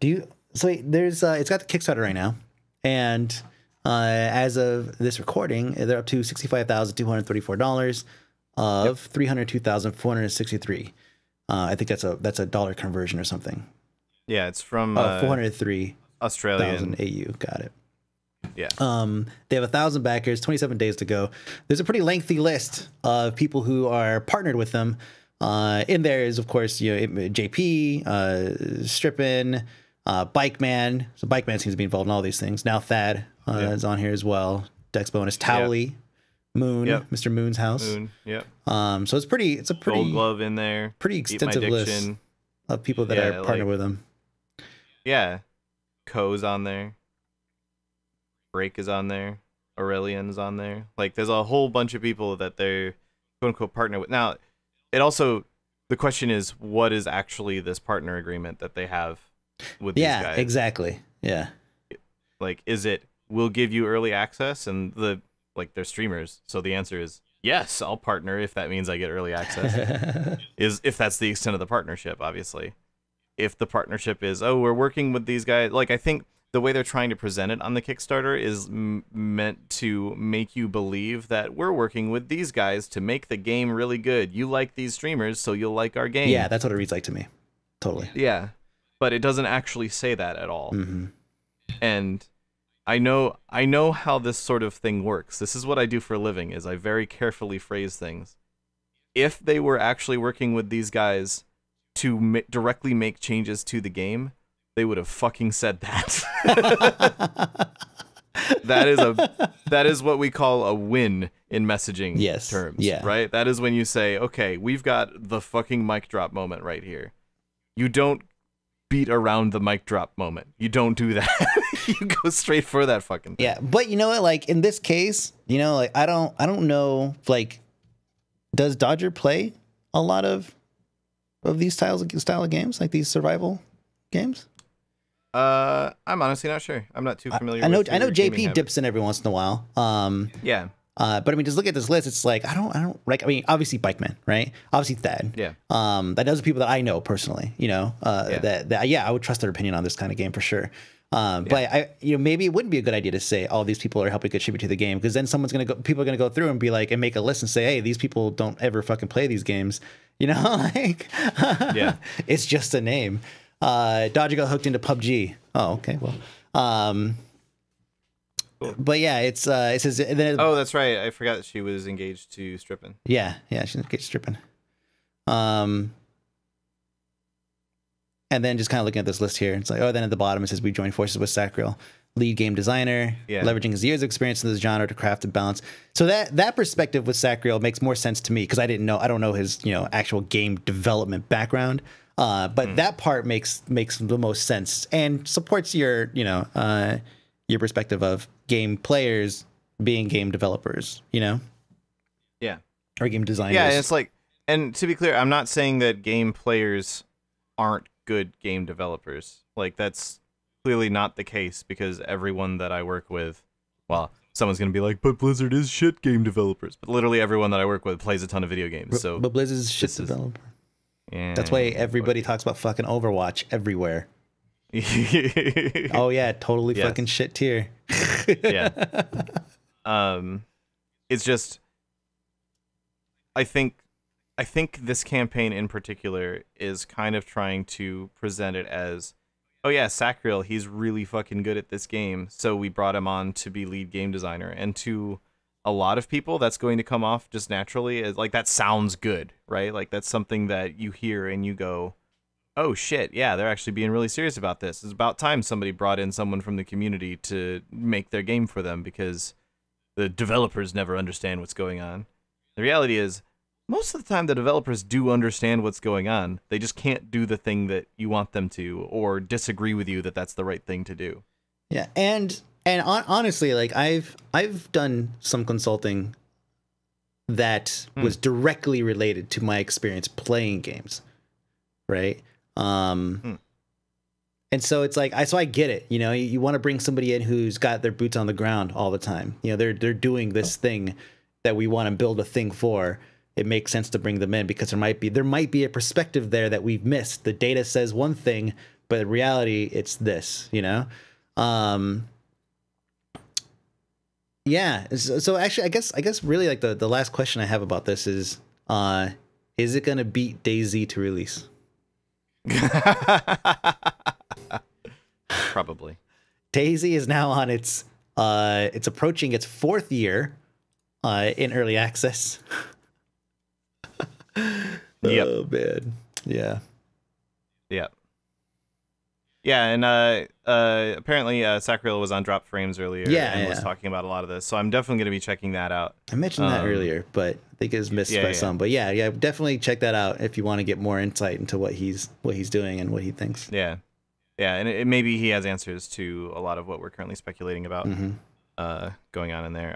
So there's it's got the Kickstarter right now, and as of this recording, they're up to $65,234 of $302,463. I think that's a dollar conversion or something. Yeah, it's from 403 Australian AU. Got it. Yeah. They have 1,000 backers, 27 days to go. There's a pretty lengthy list of people who are partnered with them. In there is, of course, JP, Strippin, Bike Man. So Bike Man seems to be involved in all these things. Now Thad is on here as well. Dex Bonus, Towley, Moon, Mr. Moon's house. Moon, so it's a pretty Gold Glove in there. Pretty extensive list of people that are partnered with them. Yeah. Ko's on there. Break is on there. Aurelian's on there. Like, there's a whole bunch of people that they're quote unquote partner with. Now, it also, the question is, what is actually this partner agreement that they have with these guys? Yeah, exactly. Yeah. Like, is it, we'll give you early access, and they're streamers, so the answer is yes, I'll partner if that means I get early access. If that's the extent of the partnership, obviously. If the partnership is, oh, we're working with these guys, like, I think the way they're trying to present it on the Kickstarter is meant to make you believe that we're working with these guys to make the game really good. You like these streamers, so you'll like our game. Yeah, that's what it reads like to me. Totally. Yeah, but it doesn't actually say that at all. Mm-hmm. And I know how this sort of thing works. This is what I do for a living, is I very carefully phrase things. If they were actually working with these guys to directly make changes to the game, they would have fucking said that. That is what we call a win in messaging terms. Yeah. Right? That is when you say, okay, we've got the fucking mic drop moment right here. You don't beat around the mic drop moment. You don't do that. You go straight for that fucking thing. Yeah, but you know what? Like, in this case, like, I don't know. Like, does Dodger play a lot of these style of games, like these survival games? I'm honestly not sure. I'm not too familiar. I know JP dips in every once in a while. Yeah. But I mean, just look at this list. It's like I don't like. I mean, obviously Bikeman, right? Obviously Thad. Yeah. Those are people that I know personally. I would trust their opinion on this kind of game for sure. But maybe it wouldn't be a good idea to say all these people are helping contribute to the game, because then people are gonna go through and be like, and make a list and say, hey, these people don't ever fucking play these games. Like, yeah, it's just a name. Dodger got hooked into PUBG. Oh, okay, well, cool. But yeah, it says. And then oh, that's right. I forgot that she was engaged to Strippin. Yeah, she's engaged to Strippin. And then just kind of looking at this list here, it's like, then at the bottom it says we joined forces with Sacriel, lead game designer, leveraging his years of experience in this genre to craft and balance. So that perspective with Sacriel makes more sense to me, because I don't know his actual game development background. But that part makes the most sense and supports your perspective of game players being game developers, Yeah. Or game designers. Yeah, it's like, and to be clear, I'm not saying that game players aren't good game developers. Like, that's clearly not the case, because everyone that I work with, well, someone's going to be like, but Blizzard is shit game developers. But literally everyone that I work with plays a ton of video games. But Blizzard is shit developer. Yeah, that's why everybody talks about fucking Overwatch everywhere. Oh yeah, totally fucking shit tier. Yeah. It's just, I think this campaign in particular is kind of trying to present it as, oh yeah, Sacriel, he's really fucking good at this game, so we brought him on to be lead game designer. And to a lot of people, that's going to come off just naturally as, like, that sounds good, right? Like, that's something that you hear and you go, oh shit, yeah, they're actually being really serious about this. It's about time somebody brought in someone from the community to make their game for them, because the developers never understand what's going on. The reality is, most of the time the developers do understand what's going on. They just can't do the thing that you want them to, or disagree with you that that's the right thing to do. Yeah, and honestly, like I've done some consulting that was directly related to my experience playing games, right? And so it's like I get it. You know, you want to bring somebody in who's got their boots on the ground all the time. You know, they're doing this thing that we want to build a thing for. It makes sense to bring them in because there might be a perspective there that we've missed. The data says one thing, but in reality, it's this. You know. Yeah. So actually, I guess really like the last question I have about this is it going to beat DayZ to release? Probably. DayZ is now on it's approaching its 4th year in early access. Yep. Oh man. Yeah. Yep. Yeah, and apparently Sacriel was on Drop Frames earlier and was talking about a lot of this, so I'm definitely going to be checking that out. I mentioned that earlier, but I think it was missed by some. But yeah, definitely check that out if you want to get more insight into what he's doing and what he thinks. Yeah, and maybe he has answers to a lot of what we're currently speculating about going on in there.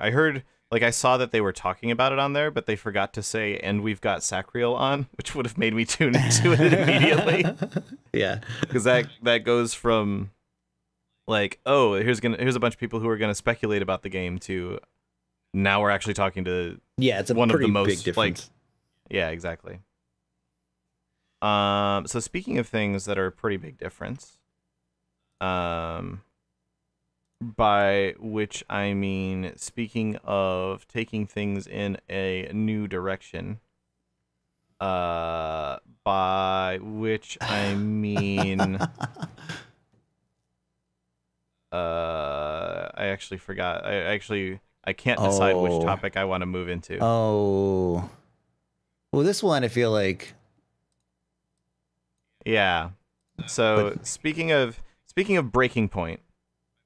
I saw that they were talking about it on there, but they forgot to say, and we've got Sacriel on, which would have made me tune into it immediately. Yeah. Because that goes from, like, oh, here's a bunch of people who are going to speculate about the game to now we're actually talking to it's a one of the most big difference. Yeah, exactly. So speaking of things that are a pretty big difference, by which I mean, speaking of taking things in a new direction, by which I mean, I actually forgot. I can't decide which topic I want to move into. Oh, well, this one I feel like. Yeah. So speaking of breaking point.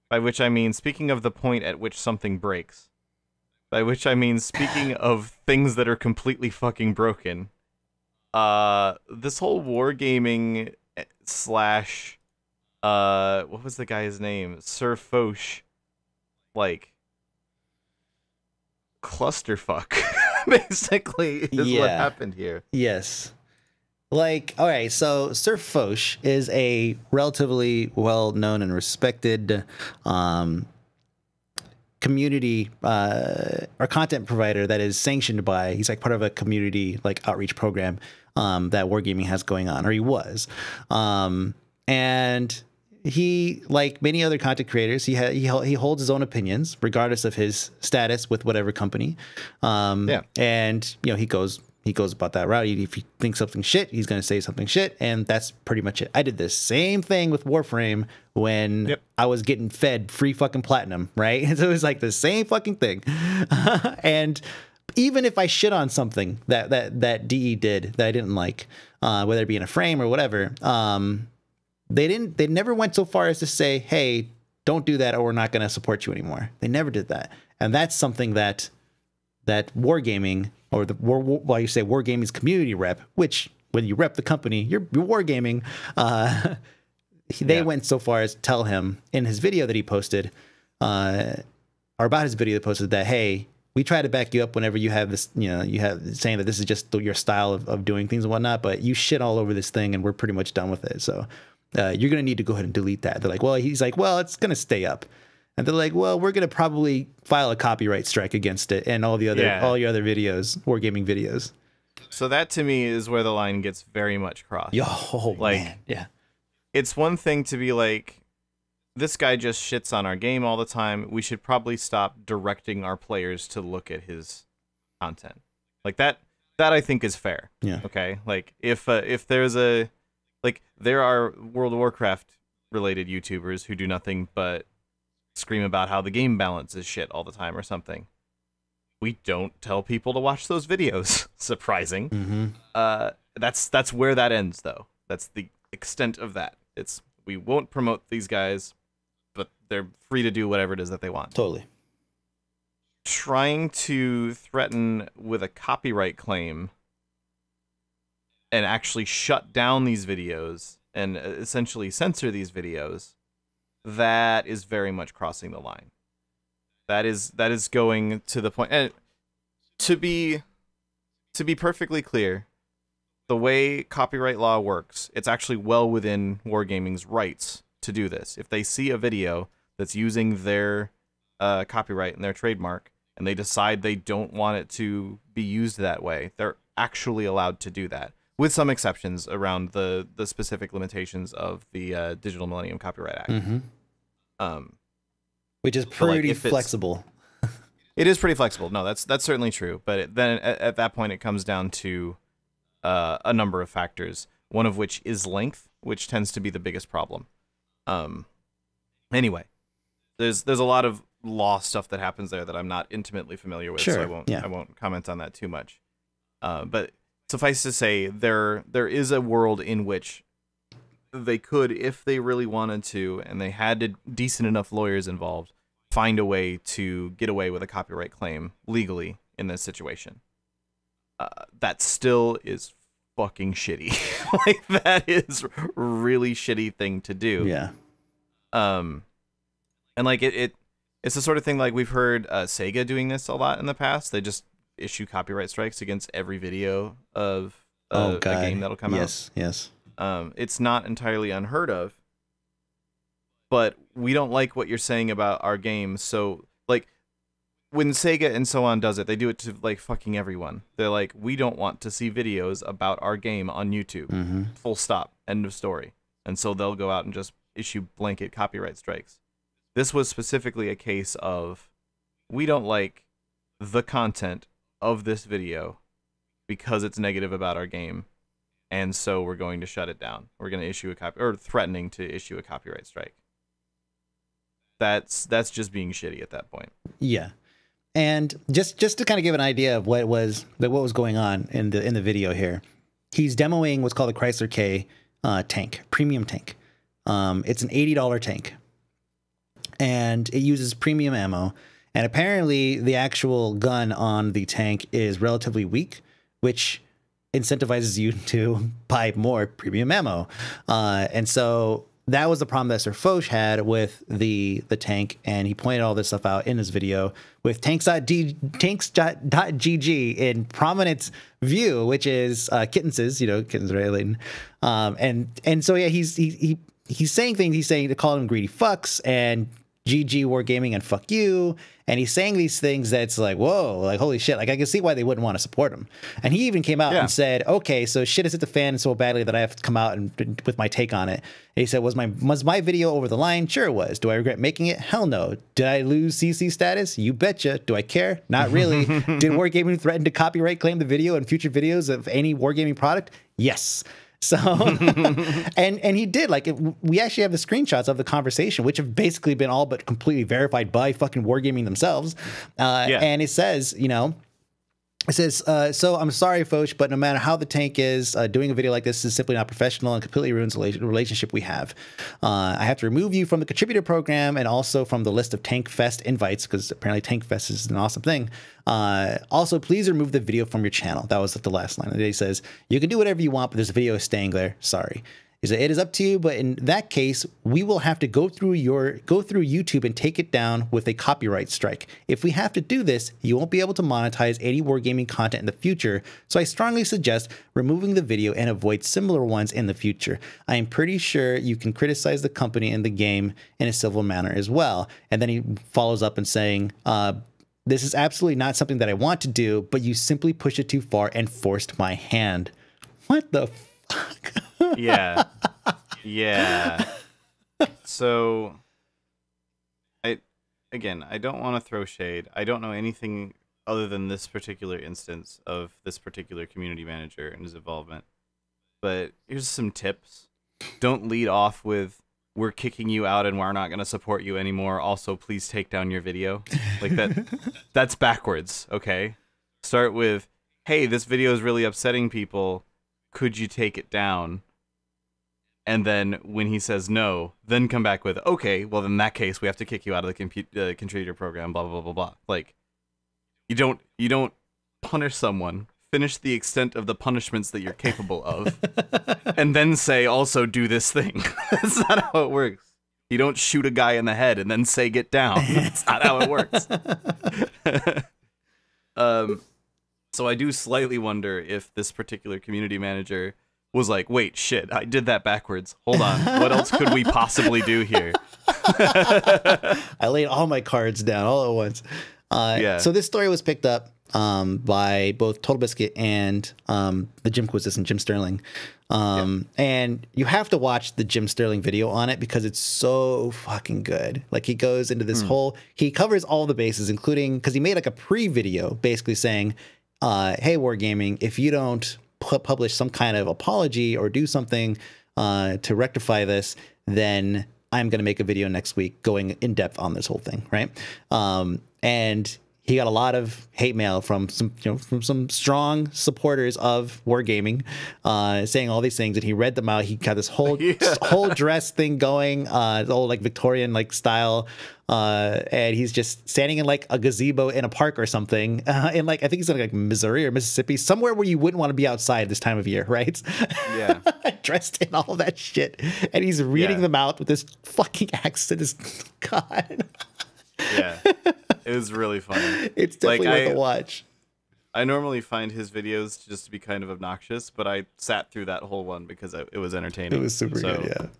By which I mean, speaking of the point at which something breaks. By which I mean, speaking of things that are completely fucking broken. This whole wargaming slash, what was the guy's name? Sir Foch, like, clusterfuck, basically, is what happened here. Yes. Like, all right, so Sir Foch is a relatively well-known and respected community or content provider that is sanctioned by, he's like part of a community like outreach program that Wargaming has going on, or he was. And he, like many other content creators, he holds his own opinions regardless of his status with whatever company. And, you know, he goes about that route. If he thinks something shit, he's going to say something shit, and that's pretty much it. I did the same thing with Warframe when I was getting fed free fucking platinum, right? So it was like the same fucking thing. And even if I shit on something that DE did that I didn't like, whether it be in a frame or whatever, they never went so far as to say, hey, don't do that or we're not going to support you anymore. They never did that. And that's something that Wargaming, or you say Wargaming's community rep, which when you rep the company, you're Wargaming. They went so far as to tell him in his video that he posted, or about his video that posted that, hey, we try to back you up whenever you have this, you know, you have saying that this is just your style of doing things and whatnot, but you shit all over this thing and we're pretty much done with it. So you're going to need to go ahead and delete that. They're like, well, he's like, well, it's going to stay up. And they're like, well, we're going to probably file a copyright strike against it and all your other videos, Wargaming videos. So that to me is where the line gets very much crossed. Man. Yeah. It's one thing to be like, this guy just shits on our game all the time. We should probably stop directing our players to look at his content. Like that I think is fair. Yeah. Okay. Like if there's there are World of Warcraft related YouTubers who do nothing but scream about how the game balance is shit all the time or something. We don't tell people to watch those videos. Surprising. Mm-hmm. That's where that ends, though. That's the extent of that. We won't promote these guys, but they're free to do whatever it is that they want. Totally. Trying to threaten with a copyright claim and actually shut down these videos and essentially censor these videos, that is very much crossing the line. That is going to the point. And to be perfectly clear, the way copyright law works, it's actually well within Wargaming's rights to do this. If they see a video that's using their copyright and their trademark, and they decide they don't want it to be used that way, they're actually allowed to do that, with some exceptions around the specific limitations of the Digital Millennium Copyright Act. Which is pretty flexible. It is pretty flexible. No, that's certainly true. But then at that point, it comes down to a number of factors, one of which is length, which tends to be the biggest problem. Anyway, there's a lot of law stuff that happens there that I'm not intimately familiar with, so I won't comment on that too much. But suffice to say, there is a world in which they could, if they really wanted to, and they had decent enough lawyers involved, find a way to get away with a copyright claim legally in this situation. That still is fucking shitty. Like, that is a really shitty thing to do. Yeah. And like it's the sort of thing, like, we've heard Sega doing this a lot in the past. They just issue copyright strikes against every video of a game that'll come out. Yes. It's not entirely unheard of, but we don't like what you're saying about our game. So, like, when Sega and so on does it, they do it to, like, fucking everyone. They're like, we don't want to see videos about our game on YouTube. Full stop. End of story. And so they'll go out and just issue blanket copyright strikes. This was specifically a case of, we don't like the content of this video because it's negative about our game, and so we're going to shut it down. We're going to issue threatening to issue a copyright strike. That's just being shitty at that point. Yeah. And just to kind of give an idea of what was going on in the video here, he's demoing what's called the Chrysler K tank, premium tank. It's an $80 tank, and it uses premium ammo. And apparently the actual gun on the tank is relatively weak, which incentivizes you to buy more premium ammo. And so that was the problem that Sir Foch had with the tank, and he pointed all this stuff out in his video with tanks.gg in prominent view, which is kittenses, kittens, right, Leighton? And so yeah, he's saying things. He's saying to call them greedy fucks and GG Wargaming and fuck you. And he's saying these things that's like, whoa, like, holy shit. Like, I can see why they wouldn't want to support him. And he even came out and said, okay, so shit has hit the fan so badly that I have to come out and with my take on it. And he said, was my video over the line? Sure it was. Do I regret making it? Hell no. Did I lose CC status? You betcha. Do I care? Not really. Did Wargaming threaten to copyright claim the video and future videos of any Wargaming product? Yes. So, and he did, like, we actually have the screenshots of the conversation, which have basically been all but completely verified by fucking Wargaming themselves. And it says, it says, so I'm sorry, Foch, but no matter how the tank is, doing a video like this is simply not professional and completely ruins the relationship we have. I have to remove you from the contributor program and also from the list of Tank Fest invites, because apparently Tank Fest is an awesome thing. Also, please remove the video from your channel. That was like the last line. And he says, you can do whatever you want, but this video is staying there. Sorry. He said, it is up to you, but in that case, we will have to go through YouTube and take it down with a copyright strike. If we have to do this, you won't be able to monetize any Wargaming content in the future, so I strongly suggest removing the video and avoid similar ones in the future. I am pretty sure you can criticize the company and the game in a civil manner as well. And then he follows up and saying, this is absolutely not something that I want to do, but you simply pushed it too far and forced my hand. What the fuck? Yeah. So, I don't want to throw shade. I don't know anything other than this particular instance of this particular community manager and his involvement. But here's some tips. Don't lead off with, we're kicking you out and we're not going to support you anymore. Also, please take down your video. Like that's backwards, okay? Start with, hey, this video is really upsetting people. Could you take it down? And then when he says no, then come back with, okay, well, in that case, we have to kick you out of the contributor program, blah, blah, blah, blah, blah. Like, you don't punish someone, finish the extent of the punishments that you're capable of, and then say, also do this thing. That's not how it works. You don't shoot a guy in the head and then say get down. That's not how it works. So I do slightly wonder if this particular community manager was like, wait, shit, I did that backwards. Hold on. What else could we possibly do here? I laid all my cards down all at once. So this story was picked up by both Total Biscuit and the Jim Quizzes and Jim Sterling. And you have to watch the Jim Sterling video on it because it's so fucking good. Like he goes into this he covers all the bases, including, because he made like a pre-video basically saying, hey, Wargaming, if you don't publish some kind of apology or do something to rectify this, then I'm going to make a video next week going in depth on this whole thing. Right. And he got a lot of hate mail from some strong supporters of Wargaming, saying all these things, and he read them out. He got this whole dress thing going, the old like Victorian like style, and he's just standing in like a gazebo in a park or something, in like I think he's in like Missouri or Mississippi, somewhere where you wouldn't want to be outside this time of year, right? Yeah, dressed in all that shit, and he's reading them out with this fucking accent. God. Yeah, it was really funny. It's definitely worth a watch. I normally find his videos just to be kind of obnoxious, but I sat through that whole one because it was entertaining. It was super good,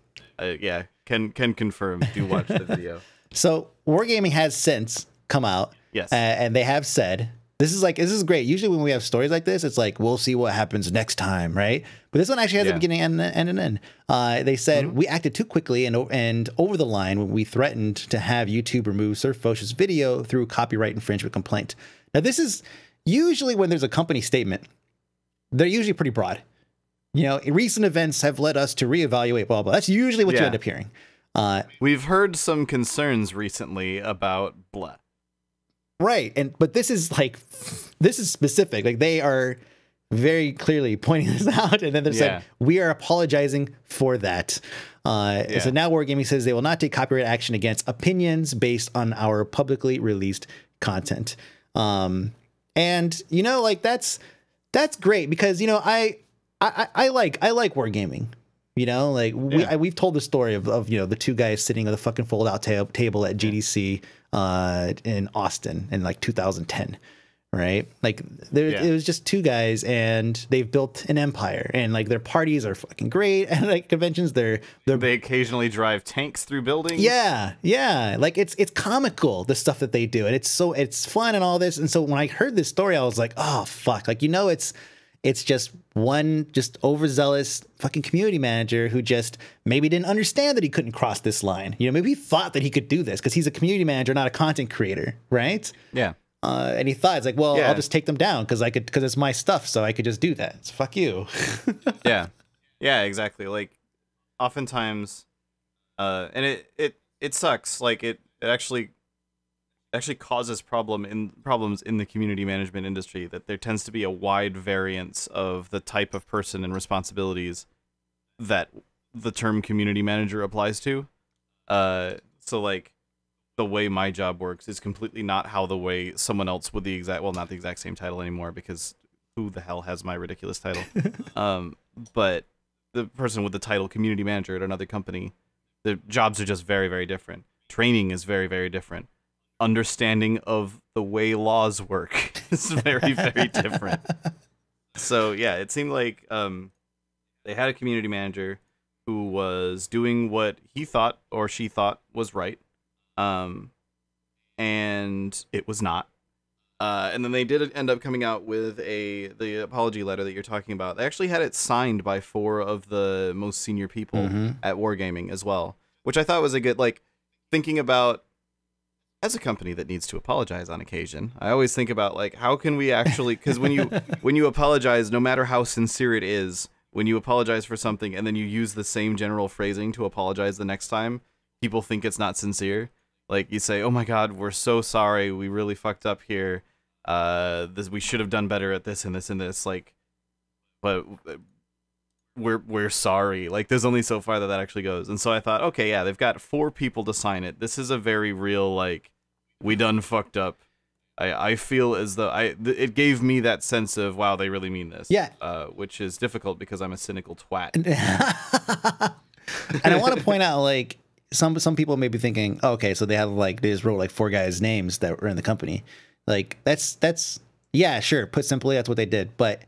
yeah. Can confirm. Do watch the video. So Wargaming has since come out, yes, and they have said this is great. Usually when we have stories like this, it's like we'll see what happens next time, right? But this one actually has a beginning and an end. They said we acted too quickly and over the line when we threatened to have YouTube remove Sir Foch's video through copyright infringement complaint. Now this is usually when there's a company statement, they're usually pretty broad. You know, recent events have led us to reevaluate blah blah. That's usually what you end up hearing. We've heard some concerns recently about blah. Right. But this is specific. Like they are very clearly pointing this out. And then they're saying, we are apologizing for that. So now Wargaming says they will not take copyright action against opinions based on our publicly released content. And, you know, like that's great because, you know, I like Wargaming. You know, like we've told the story of you know, the two guys sitting at the fucking fold out table at GDC in Austin in like 2010, right? Like it was just two guys and they've built an empire and like their parties are fucking great and like conventions they occasionally drive tanks through buildings. Yeah, like it's comical, the stuff that they do, and it's fun and all this. And so when I heard this story, I was like, oh fuck, like, you know, it's just one overzealous fucking community manager who just maybe didn't understand that he couldn't cross this line. You know, maybe he thought that he could do this because he's a community manager, not a content creator, right? Yeah. And he thought, it's like, well, I'll just take them down because it's my stuff, so I could just do that. So fuck you. Yeah, exactly. Like, oftentimes, and it sucks. Like it actually causes problems in the community management industry, that there tends to be a wide variance of the type of person and responsibilities that the term community manager applies to. So like the way my job works is completely not how the way someone else with not the exact same title anymore, because who the hell has my ridiculous title? But the person with the title community manager at another company, the jobs are just very, very different. Training is very, very different. Understanding of the way laws work is very, very different. So yeah, it seemed like they had a community manager who was doing what he thought or she thought was right, and it was not. And then they did end up coming out with the apology letter that you're talking about. They actually had it signed by 4 of the most senior people at Wargaming as well, which I thought was a good, like, thinking about. As a company that needs to apologize on occasion, I always think about, like, how can we actually, because when you apologize, no matter how sincere it is, when you apologize for something and then you use the same general phrasing to apologize the next time, people think it's not sincere. Like, you say, oh my God, we're so sorry, we really fucked up here. We should have done better at this and this and this. Like, but we're sorry. Like, there's only so far that actually goes. And so I thought, okay, yeah, they've got 4 people to sign it. This is a very real, like, we done fucked up. I feel as though it gave me that sense of, wow, they really mean this. Yeah. Which is difficult because I'm a cynical twat. And I want to point out, like, some people may be thinking, oh, okay, so they have like they just wrote like 4 guys' names that were in the company. Like that's yeah, sure, put simply, that's what they did. But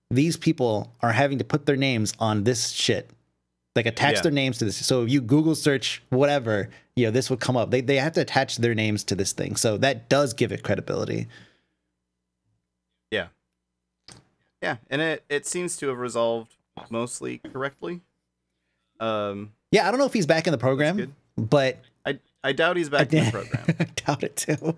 these people are having to put their names on this shit. Like attach their names to this. So if you Google search whatever, you know, this would come up. They have to attach their names to this thing. So that does give it credibility. Yeah. Yeah, and it seems to have resolved mostly correctly. Yeah, I don't know if he's back in the program, but I doubt he's back in the program. I doubt it too.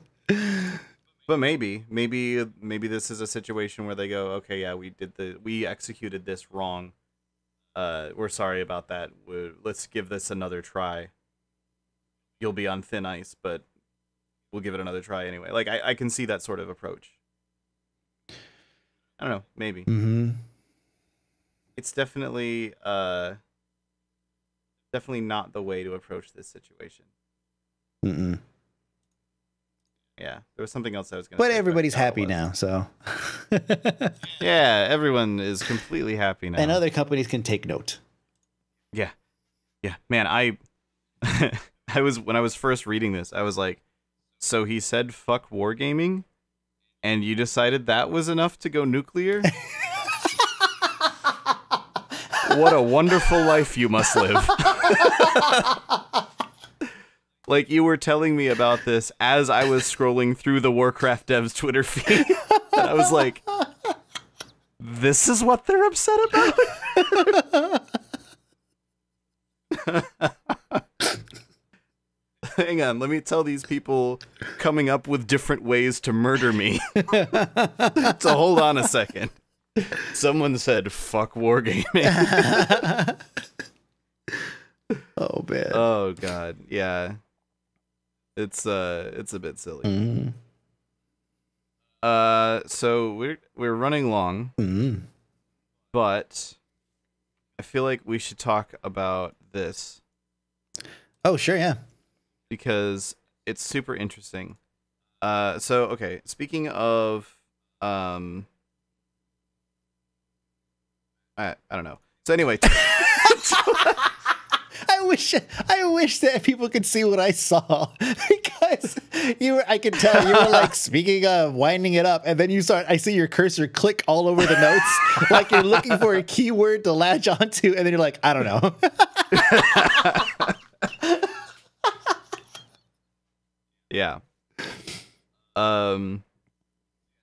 But maybe this is a situation where they go, okay, yeah, we executed this wrong. We're sorry about that. Let's give this another try. You'll be on thin ice, but we'll give it another try anyway. Like I can see that sort of approach. I don't know, maybe. Mm-hmm. It's definitely not the way to approach this situation. Mm-mm. Yeah, there was something else I was going to say. But say, everybody's happy now, so. Yeah, everyone is completely happy now. And other companies can take note. Yeah. Yeah, man, when I was first reading this, I was like, so he said fuck Wargaming? And you decided that was enough to go nuclear? What a wonderful life you must live. Like, you were telling me about this as I was scrolling through the Warcraft devs Twitter feed. And I was like, this is what they're upset about? Hang on, let me tell these people coming up with different ways to murder me. So hold on a second. Someone said, fuck Wargaming. Oh, man. Oh, God. Yeah. It's a bit silly. Mm-hmm. So we're running long. Mm-hmm. But I feel like we should talk about this. Oh, sure, yeah. Because it's super interesting. So okay, speaking of I don't know. So anyway, I wish that people could see what I saw, because I could tell you were like, speaking of winding it up, and then I see your cursor click all over the notes like you're looking for a keyword to latch onto, and then you're like, I don't know. Yeah. So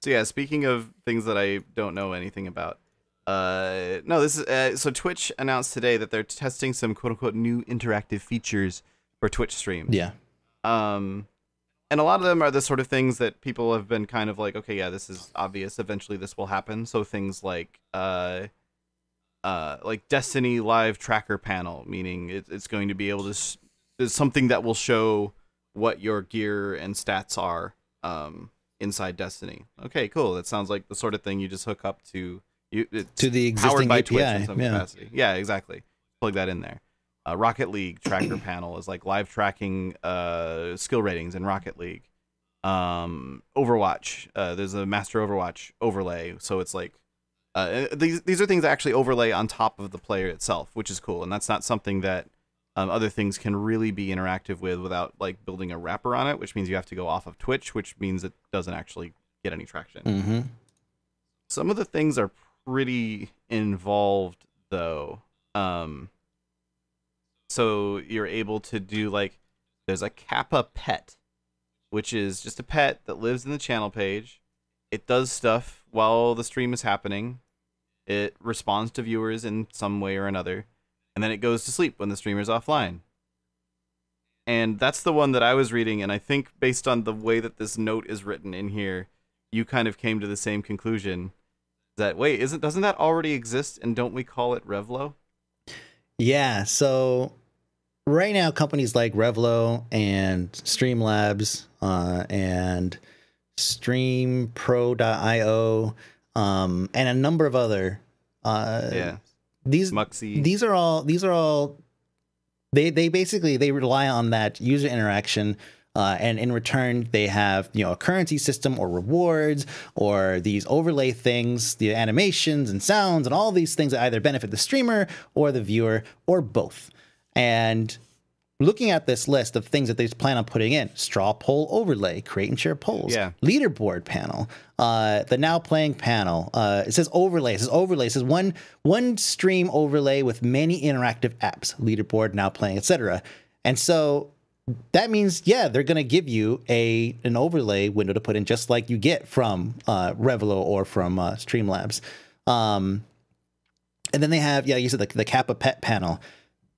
yeah, speaking of things that I don't know anything about, no, this is so Twitch announced today that they're testing some quote unquote new interactive features for Twitch streams. Yeah. And a lot of them are the sort of things that people have been kind of like, okay, yeah, this is obvious. Eventually this will happen. So things like Destiny live tracker panel, meaning it's going to be able to, there's something that will show what your gear and stats are inside Destiny. Okay, cool. That sounds like the sort of thing you just hook up to the existing by API. Twitch in some capacity. Yeah, exactly. Plug that in there. Rocket League tracker panel is like live tracking skill ratings in Rocket League. Overwatch, there's a Master Overwatch overlay, so it's like these are things that actually overlay on top of the player itself, which is cool, and that's not something that other things can really be interactive with without like building a wrapper on it, which means you have to go off of Twitch, which means it doesn't actually get any traction. Mm-hmm. Some of the things are pretty involved though. So you're able to do like, there's a Kappa pet, which is just a pet that lives in the channel page. It does stuff while the stream is happening. It responds to viewers in some way or another. And then it goes to sleep when the streamer's offline. And that's the one that I was reading, and I think based on the way that this note is written in here, you kind of came to the same conclusion. That, wait, doesn't that already exist, and don't we call it Revlo? Yeah, so right now companies like Revlo and Streamlabs and StreamPro.io and a number of other these are all they basically rely on that user interaction, and in return they have, you know, a currency system or rewards or these overlay things, the animations and sounds and all these things that either benefit the streamer or the viewer or both. And looking at this list of things that they plan on putting in: straw poll overlay, create and share polls, leaderboard panel, the now playing panel. It says overlay. It says overlay. It says one stream overlay with many interactive apps, leaderboard, now playing, etc. And so that means, yeah, they're going to give you an overlay window to put in, just like you get from Revlo or from Streamlabs. And then they have, you said the Kappa Pet panel.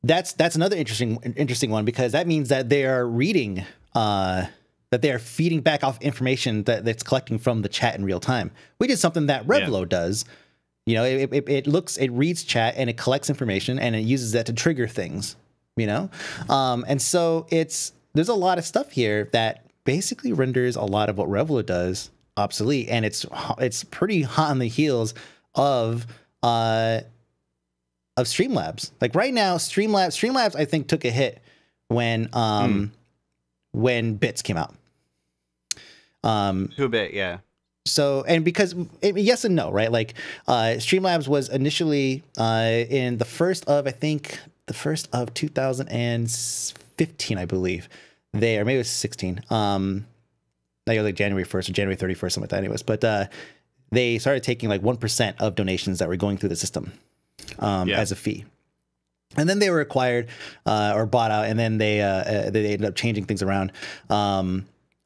That's another interesting one, because that means that they are reading, that they are feeding back off information that's collecting from the chat in real time, which is something that Revlo does. You know, it reads chat and it collects information and it uses that to trigger things. You know, and so there's a lot of stuff here that basically renders a lot of what Revlo does obsolete, and it's pretty hot on the heels of Streamlabs. Like right now, Streamlabs I think took a hit when Bits came out. To a bit, yeah. So, and because yes and no, right? Like Streamlabs was initially in the first of 2015, I believe. Or maybe it was 16. Like January 1st or January 31st, something like that. Anyways, but they started taking like 1% of donations that were going through the system as a fee. And then they were acquired or bought out, and then they ended up changing things around.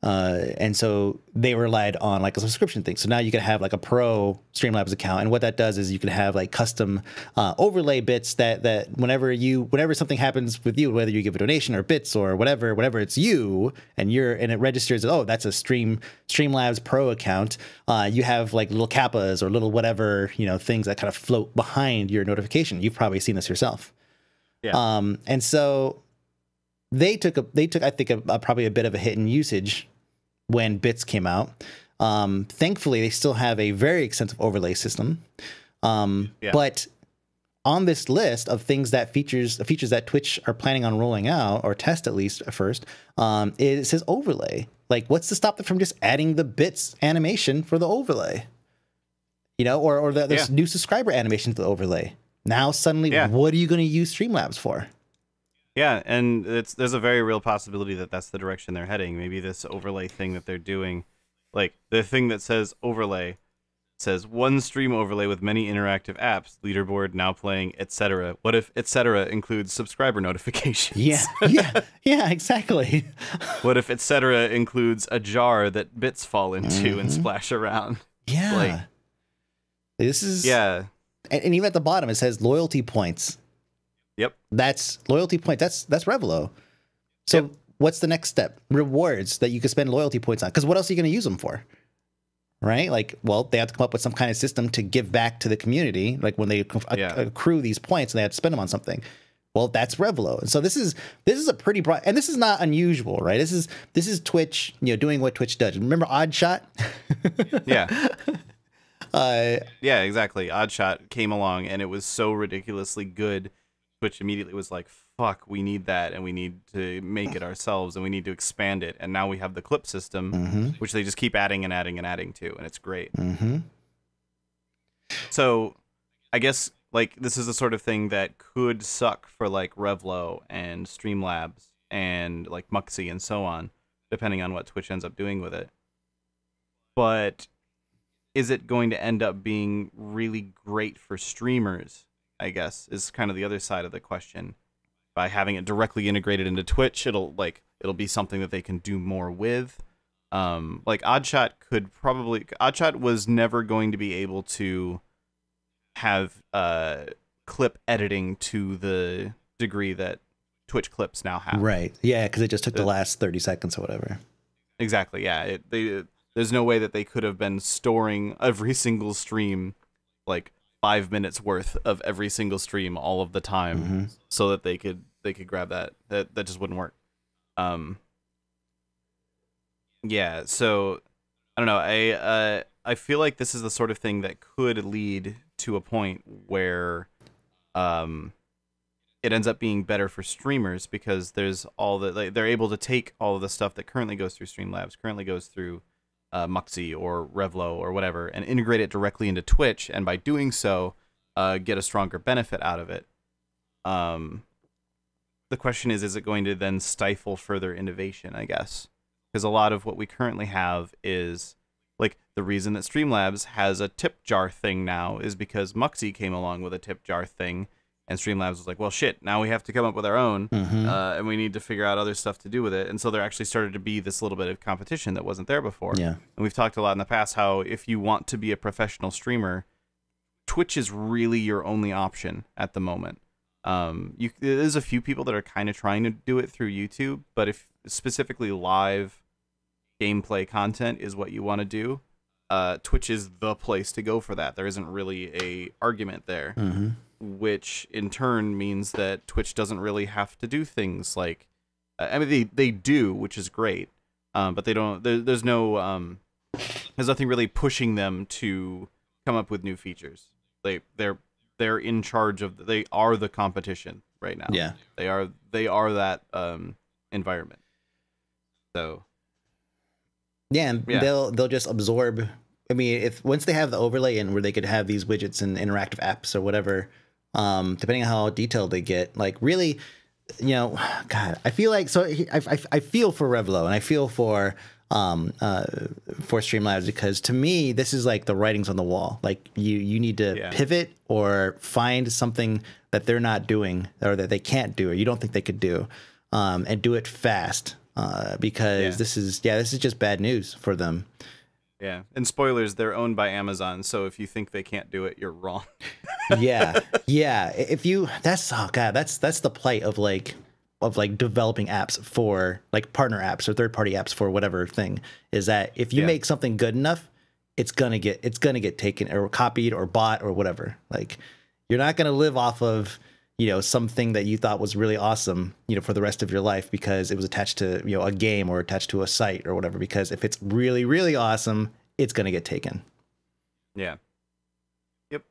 And so they relied on like a subscription thing. So now you can have like a pro Streamlabs account. And what that does is you can have like custom overlay bits that whenever something happens with you, whether you give a donation or bits or whatever it's you, and it registers, oh, that's a Streamlabs pro account. You have like little kappas or little whatever, things that kind of float behind your notification. You've probably seen this yourself. Yeah. And so they took I think probably a bit of a hit in usage when Bits came out. Thankfully, they still have a very extensive overlay system. But on this list of things features that Twitch are planning on rolling out, or test at least at first, it says overlay. Like, what's to stop them from just adding the Bits animation for the overlay? Or the new subscriber animation to the overlay. Now suddenly, what are you going to use Streamlabs for? Yeah, and there's a very real possibility that that's the direction they're heading. Maybe this overlay thing that they're doing, like the thing that says overlay, says one stream overlay with many interactive apps, leaderboard, now playing, etc. What if etc. includes subscriber notifications? Yeah, exactly. What if etc. includes a jar that bits fall into and splash around? Yeah. This is... Yeah. And even at the bottom, it says loyalty points. Yep. That's loyalty points. That's Revlo. So what's the next step? Rewards that you can spend loyalty points on. Because what else are you going to use them for? Right? Like, well, they have to come up with some kind of system to give back to the community. Like when they accrue these points and they have to spend them on something. Well, that's Revlo. And so this is a pretty broad, and this is not unusual, right? This is Twitch, doing what Twitch does. Remember Oddshot? Yeah. Yeah, exactly. Oddshot came along and it was so ridiculously good. Twitch immediately was like, fuck, we need that, and we need to make it ourselves, and we need to expand it. And now we have the clip system, which they just keep adding and adding and adding to, and it's great. So I guess like this is the sort of thing that could suck for like Revlo and Streamlabs and like Muxy and so on, depending on what Twitch ends up doing with it. But is it going to end up being really great for streamers, I guess, is kind of the other side of the question. By having it directly integrated into Twitch, it'll be something that they can do more with. Like Oddshot was never going to be able to have clip editing to the degree that Twitch clips now have. Right. Yeah, because it just took the last 30 seconds or whatever. Exactly. Yeah. There's no way that they could have been storing every single stream, like 5 minutes worth of every single stream all of the time, so that they could grab that. That just wouldn't work. Yeah. So I don't know. I feel like this is the sort of thing that could lead to a point where it ends up being better for streamers, because there's they're able to take all of the stuff that currently goes through Streamlabs, currently goes through Muxy or Revlo or whatever, and integrate it directly into Twitch, and by doing so, get a stronger benefit out of it. The the question is it going to then stifle further innovation, I guess? Because a lot of what we currently have is, like, the reason that Streamlabs has a tip jar thing now is because Muxy came along with a tip jar thing, and Streamlabs was like, well, shit, now we have to come up with our own, and we need to figure out other stuff to do with it. And so there actually started to be this little bit of competition that wasn't there before. Yeah. And we've talked a lot in the past how if you want to be a professional streamer, Twitch is really your only option at the moment. There's a few people that are kind of trying to do it through YouTube, but if specifically live gameplay content is what you want to do, Twitch is the place to go for that. There isn't really a argument there, which in turn means that Twitch doesn't really have to do things like, I mean, they do, which is great, but they don't. There's nothing really pushing them to come up with new features. They're in charge of. They are the competition right now. Yeah, they are that environment. So. Yeah, and they'll just absorb. I mean, if once they have the overlay in where they could have these widgets and interactive apps or whatever, depending on how detailed they get, like really, God, I feel like I feel for Revlo and I feel for Streamlabs, because to me this is like the writings on the wall. Like you need to pivot or find something that they're not doing or that they can't do or you don't think they could do, and do it fast. Because this is just bad news for them. Yeah, and spoilers, they're owned by Amazon, so if you think they can't do it, you're wrong. yeah. If you that's the plight of like developing apps for like partner apps or third-party apps for whatever thing, is that if you make something good enough, it's gonna get taken or copied or bought or whatever. Like you're not gonna live off of something that you thought was really awesome, for the rest of your life because it was attached to, a game or attached to a site or whatever, because if it's really, really awesome, it's going to get taken. Yeah. Yep.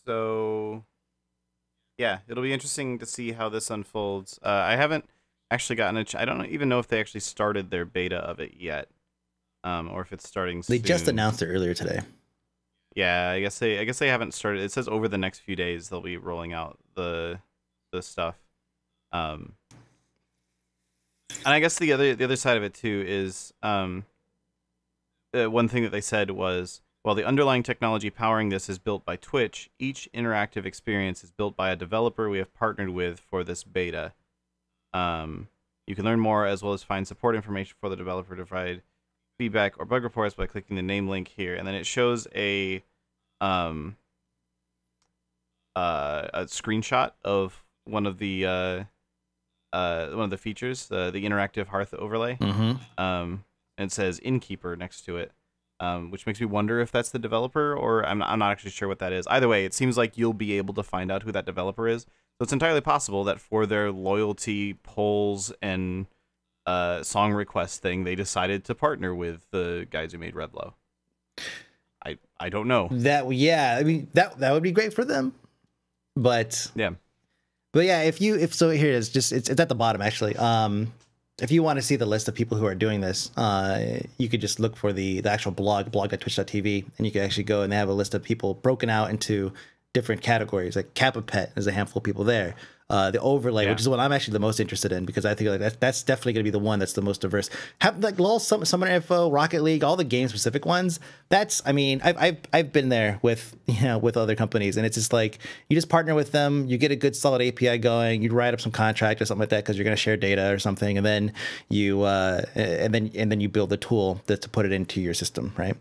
So, yeah, it'll be interesting to see how this unfolds. I haven't actually gotten I don't even know if they actually started their beta of it yet, or if it's starting soon. They just announced it earlier today. Yeah, I guess they haven't started. It says over the next few days they'll be rolling out the stuff. And I guess the other side of it too is one thing that they said was, while the underlying technology powering this is built by Twitch, each interactive experience is built by a developer we have partnered with for this beta. You can learn more as well as find support information for the developer to provide feedback or bug reports by clicking the name link here, and then it shows a screenshot of one of the features, the interactive hearth overlay. And it says Innkeeper next to it, which makes me wonder if that's the developer, or I'm not actually sure what that is. Either way, it seems like you'll be able to find out who that developer is. So it's entirely possible that for their loyalty polls and song request thing, they decided to partner with the guys who made Revlo. I don't know. I mean that would be great for them. But yeah, if so, here it is. It's at the bottom actually. If you want to see the list of people who are doing this, you could just look for the actual blog.twitch.tv, and you can actually go and they have a list of people broken out into different categories. Like Kappa Pet, there's a handful of people there. The overlay, which is what I'm actually the most interested in, because I think like that's definitely going to be the one that's the most diverse. Have like LOL, Summoner Info, Rocket League, all the game specific ones. That's, I mean, I've been there with with other companies, and it's just like you just partner with them, you get a good solid API going, you write up some contract or something like that because you're going to share data or something, and then you and then you build the tool to put it into your system, right?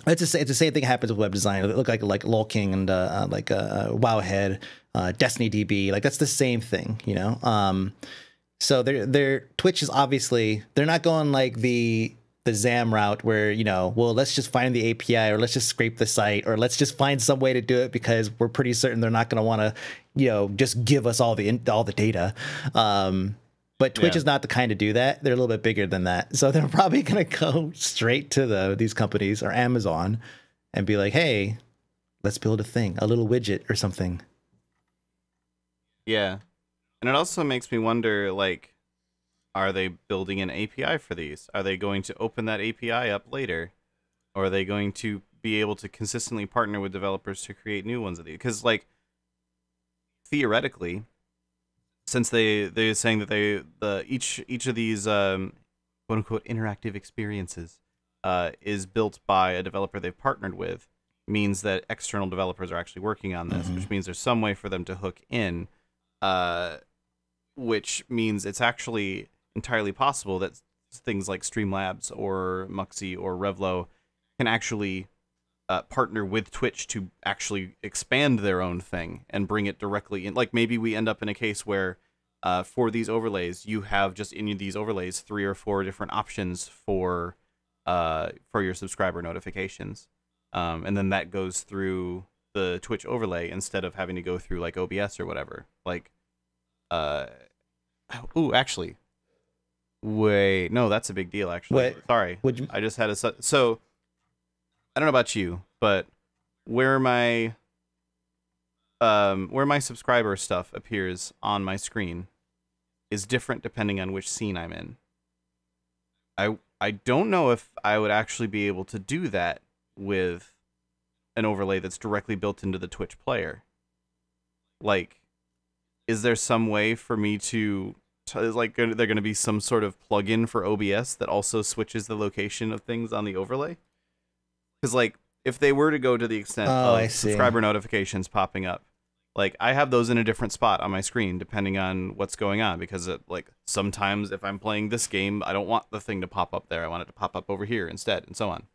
It's the same thing happens with web design. It look like LOL King and Wowhead, Destiny DB. Like that's the same thing, So their Twitch is obviously, they're not going like the ZAM route where well, let's just find the API, or let's just scrape the site, or let's just find some way to do it because we're pretty certain they're not going to want to just give us all the data. But Twitch is not the kind to do that. They're a little bit bigger than that. So they're probably going to go straight to these companies or Amazon and be like, hey, let's build a thing, a little widget or something. Yeah. And it also makes me wonder, like, are they building an API for these? Are they going to open that API up later? Or are they going to be able to consistently partner with developers to create new ones of these? Because, like, theoretically, since they're saying that each of these quote unquote interactive experiences is built by a developer they've partnered with, means that external developers are actually working on this, which means there's some way for them to hook in, which means it's actually entirely possible that things like Streamlabs or Muxy or Revlo can actually partner with Twitch to actually expand their own thing and bring it directly in. Like maybe we end up in a case where for these overlays, you have just in these overlays 3 or 4 different options for your subscriber notifications. And then that goes through the Twitch overlay instead of having to go through like OBS or whatever. Like, actually, wait, no, that's a big deal. Actually, sorry, I just had so. I don't know about you, but where my subscriber stuff appears on my screen is different depending on which scene I'm in. I don't know if I would actually be able to do that with an overlay that's directly built into the Twitch player. Like, is there some way for me to like, they're going to be some sort of plugin for OBS that also switches the location of things on the overlay? Because, like, if they were to go to the extent of subscriber notifications popping up, like, I have those in a different spot on my screen depending on what's going on, because, like, sometimes if I'm playing this game, I don't want the thing to pop up there. I want it to pop up over here instead, and so on.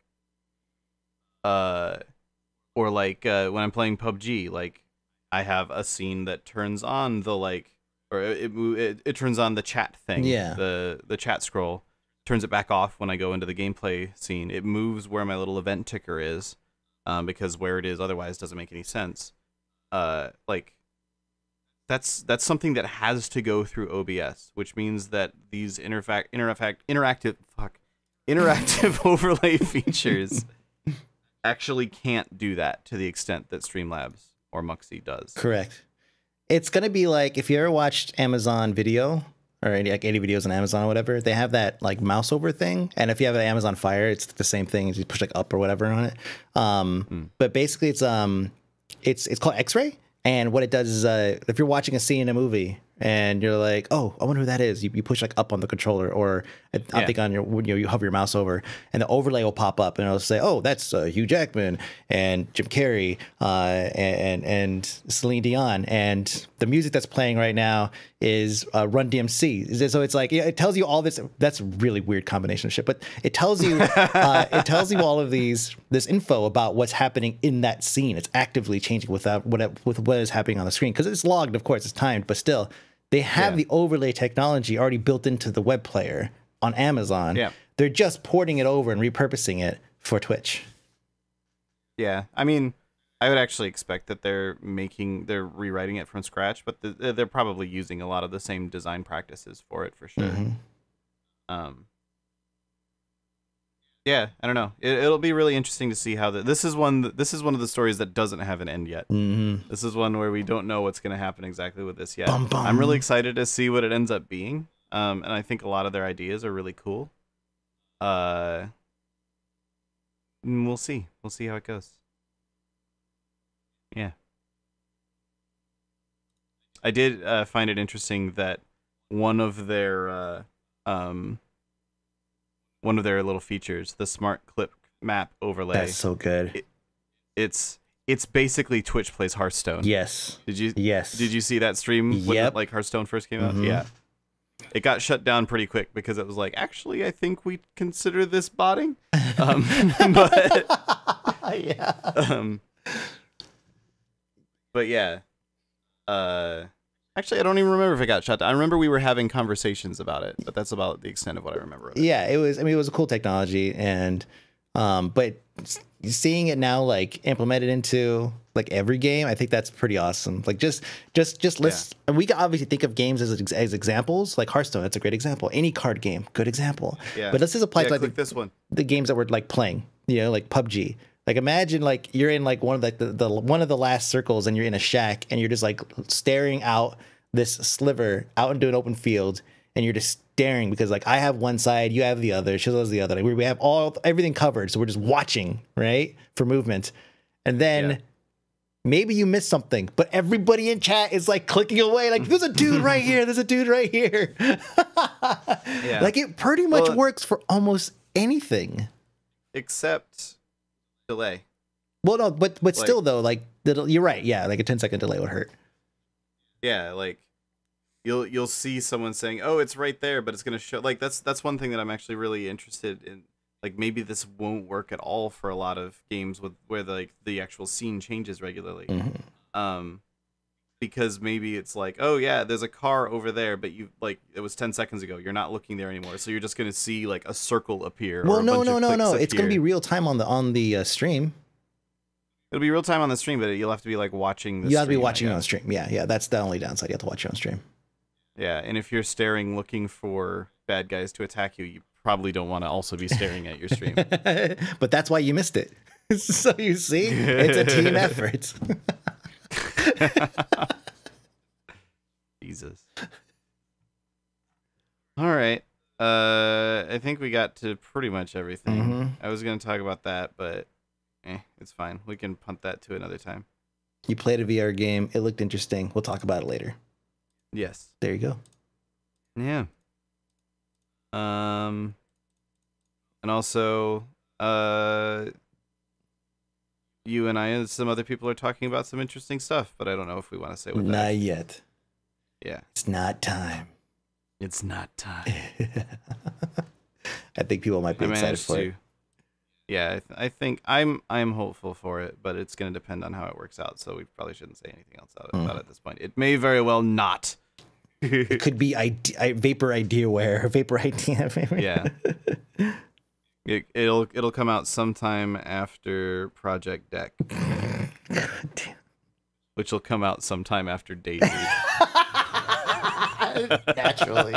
Or, like, when I'm playing PUBG, like, I have a scene that turns on the, like, or it turns on the chat thing. Yeah. The chat scroll. Turns it back off when I go into the gameplay scene. It moves where my little event ticker is, because where it is otherwise doesn't make any sense. Like, that's something that has to go through OBS, which means that these interactive overlay features actually can't do that to the extent that Streamlabs or Muxy does. Correct. It's gonna be like if you ever watched Amazon Video or any videos on Amazon or whatever, they have that like mouse over thing, and if you have an Amazon Fire, it's the same thing. You push like up or whatever on it. But basically, it's called X-Ray, and what it does is if you're watching a scene in a movie and you're like, oh, I wonder who that is, you push like up on the controller, or I think on you hover your mouse over, and the overlay will pop up, and it'll say, oh, that's Hugh Jackman and Jim Carrey and Celine Dion, and the music that's playing right now is Run DMC. So it's like, it tells you all this. That's a really weird combination of shit, but it tells you all of this info about what's happening in that scene. It's actively changing with what is happening on the screen, because it's logged, of course, it's timed, but still. They have the overlay technology already built into the web player on Amazon. Yeah. They're just porting it over and repurposing it for Twitch. Yeah, I mean, I would actually expect that they're rewriting it from scratch, but they're probably using a lot of the same design practices for it for sure. Yeah, I don't know. It'll be really interesting to see how this is one of the stories that doesn't have an end yet. This is one where we don't know what's going to happen exactly with this yet. Bum, bum. I'm really excited to see what it ends up being, and I think a lot of their ideas are really cool. We'll see. We'll see how it goes. Yeah. I did find it interesting that one of their little features, the smart clip map overlay. That's so good. It's basically Twitch plays Hearthstone. Yes. Did you Yes. see that stream when like Hearthstone first came out? Yeah. It got shut down pretty quick because it was like, actually, I think we consider this botting. But yeah. But yeah. Actually, I don't even remember if it got shut down. I remember we were having conversations about it, but that's about the extent of what I remember of it. Yeah, it was. I mean, it was a cool technology, and but seeing it now like implemented into like every game, I think that's pretty awesome. Like just let's. And we can obviously think of games as examples, like Hearthstone. That's a great example. Any card game, good example. Yeah. But let's just apply to like this one, the games that we're like playing. Like PUBG. Like imagine like you're in like one of like the one of the last circles, and you're in a shack, and you're just like staring out this sliver out into an open field, and you're just staring because like I have one side, you have the other, Shizzle has the other. Like, we have everything covered, so we're just watching, right, for movement, and then maybe you missed something, but everybody in chat is like clicking away, like there's a dude right here, there's a dude right here. Yeah. Like it pretty much works for almost anything, except delay. Well, no, but like, still though, like you're right. Yeah, like a 10-second delay would hurt. Yeah, like you'll see someone saying, "Oh, it's right there," but it's gonna show. Like that's one thing that I'm actually really interested in. Like maybe this won't work at all for a lot of games where the actual scene changes regularly. Mm-hmm. Because maybe it's like, oh yeah, there's a car over there, but you like it was 10 seconds ago. You're not looking there anymore, so you're just gonna see like a circle appear. Well, no. It's gonna be real time on the stream. It'll be real time on the stream, but you'll have to be like watching the stream. You have to be watching it on stream. Yeah, that's the only downside. You have to watch it on stream. Yeah, and if you're staring looking for bad guys to attack you, you probably don't want to also be staring at your stream. But that's why you missed it. So you see, it's a team effort. Jesus. All right. I think we got to pretty much everything. Mm-hmm. I was going to talk about that, but it's fine. We can punt that to another time. You played a VR game. It looked interesting. We'll talk about it later. Yes. There you go. Yeah. And also, you and I and some other people are talking about some interesting stuff, but I don't know if we want to say what that is. Not yet. Yeah. It's not time. It's not time. I think people might be excited for it. Yeah, I think I'm hopeful for it, but it's going to depend on how it works out, so we probably shouldn't say anything else about it at this point. It may very well not. It could be Vapor Ideaware. Vapor Idea. Yeah. It'll come out sometime after Project Deck. Which will come out sometime after Daisy. Naturally.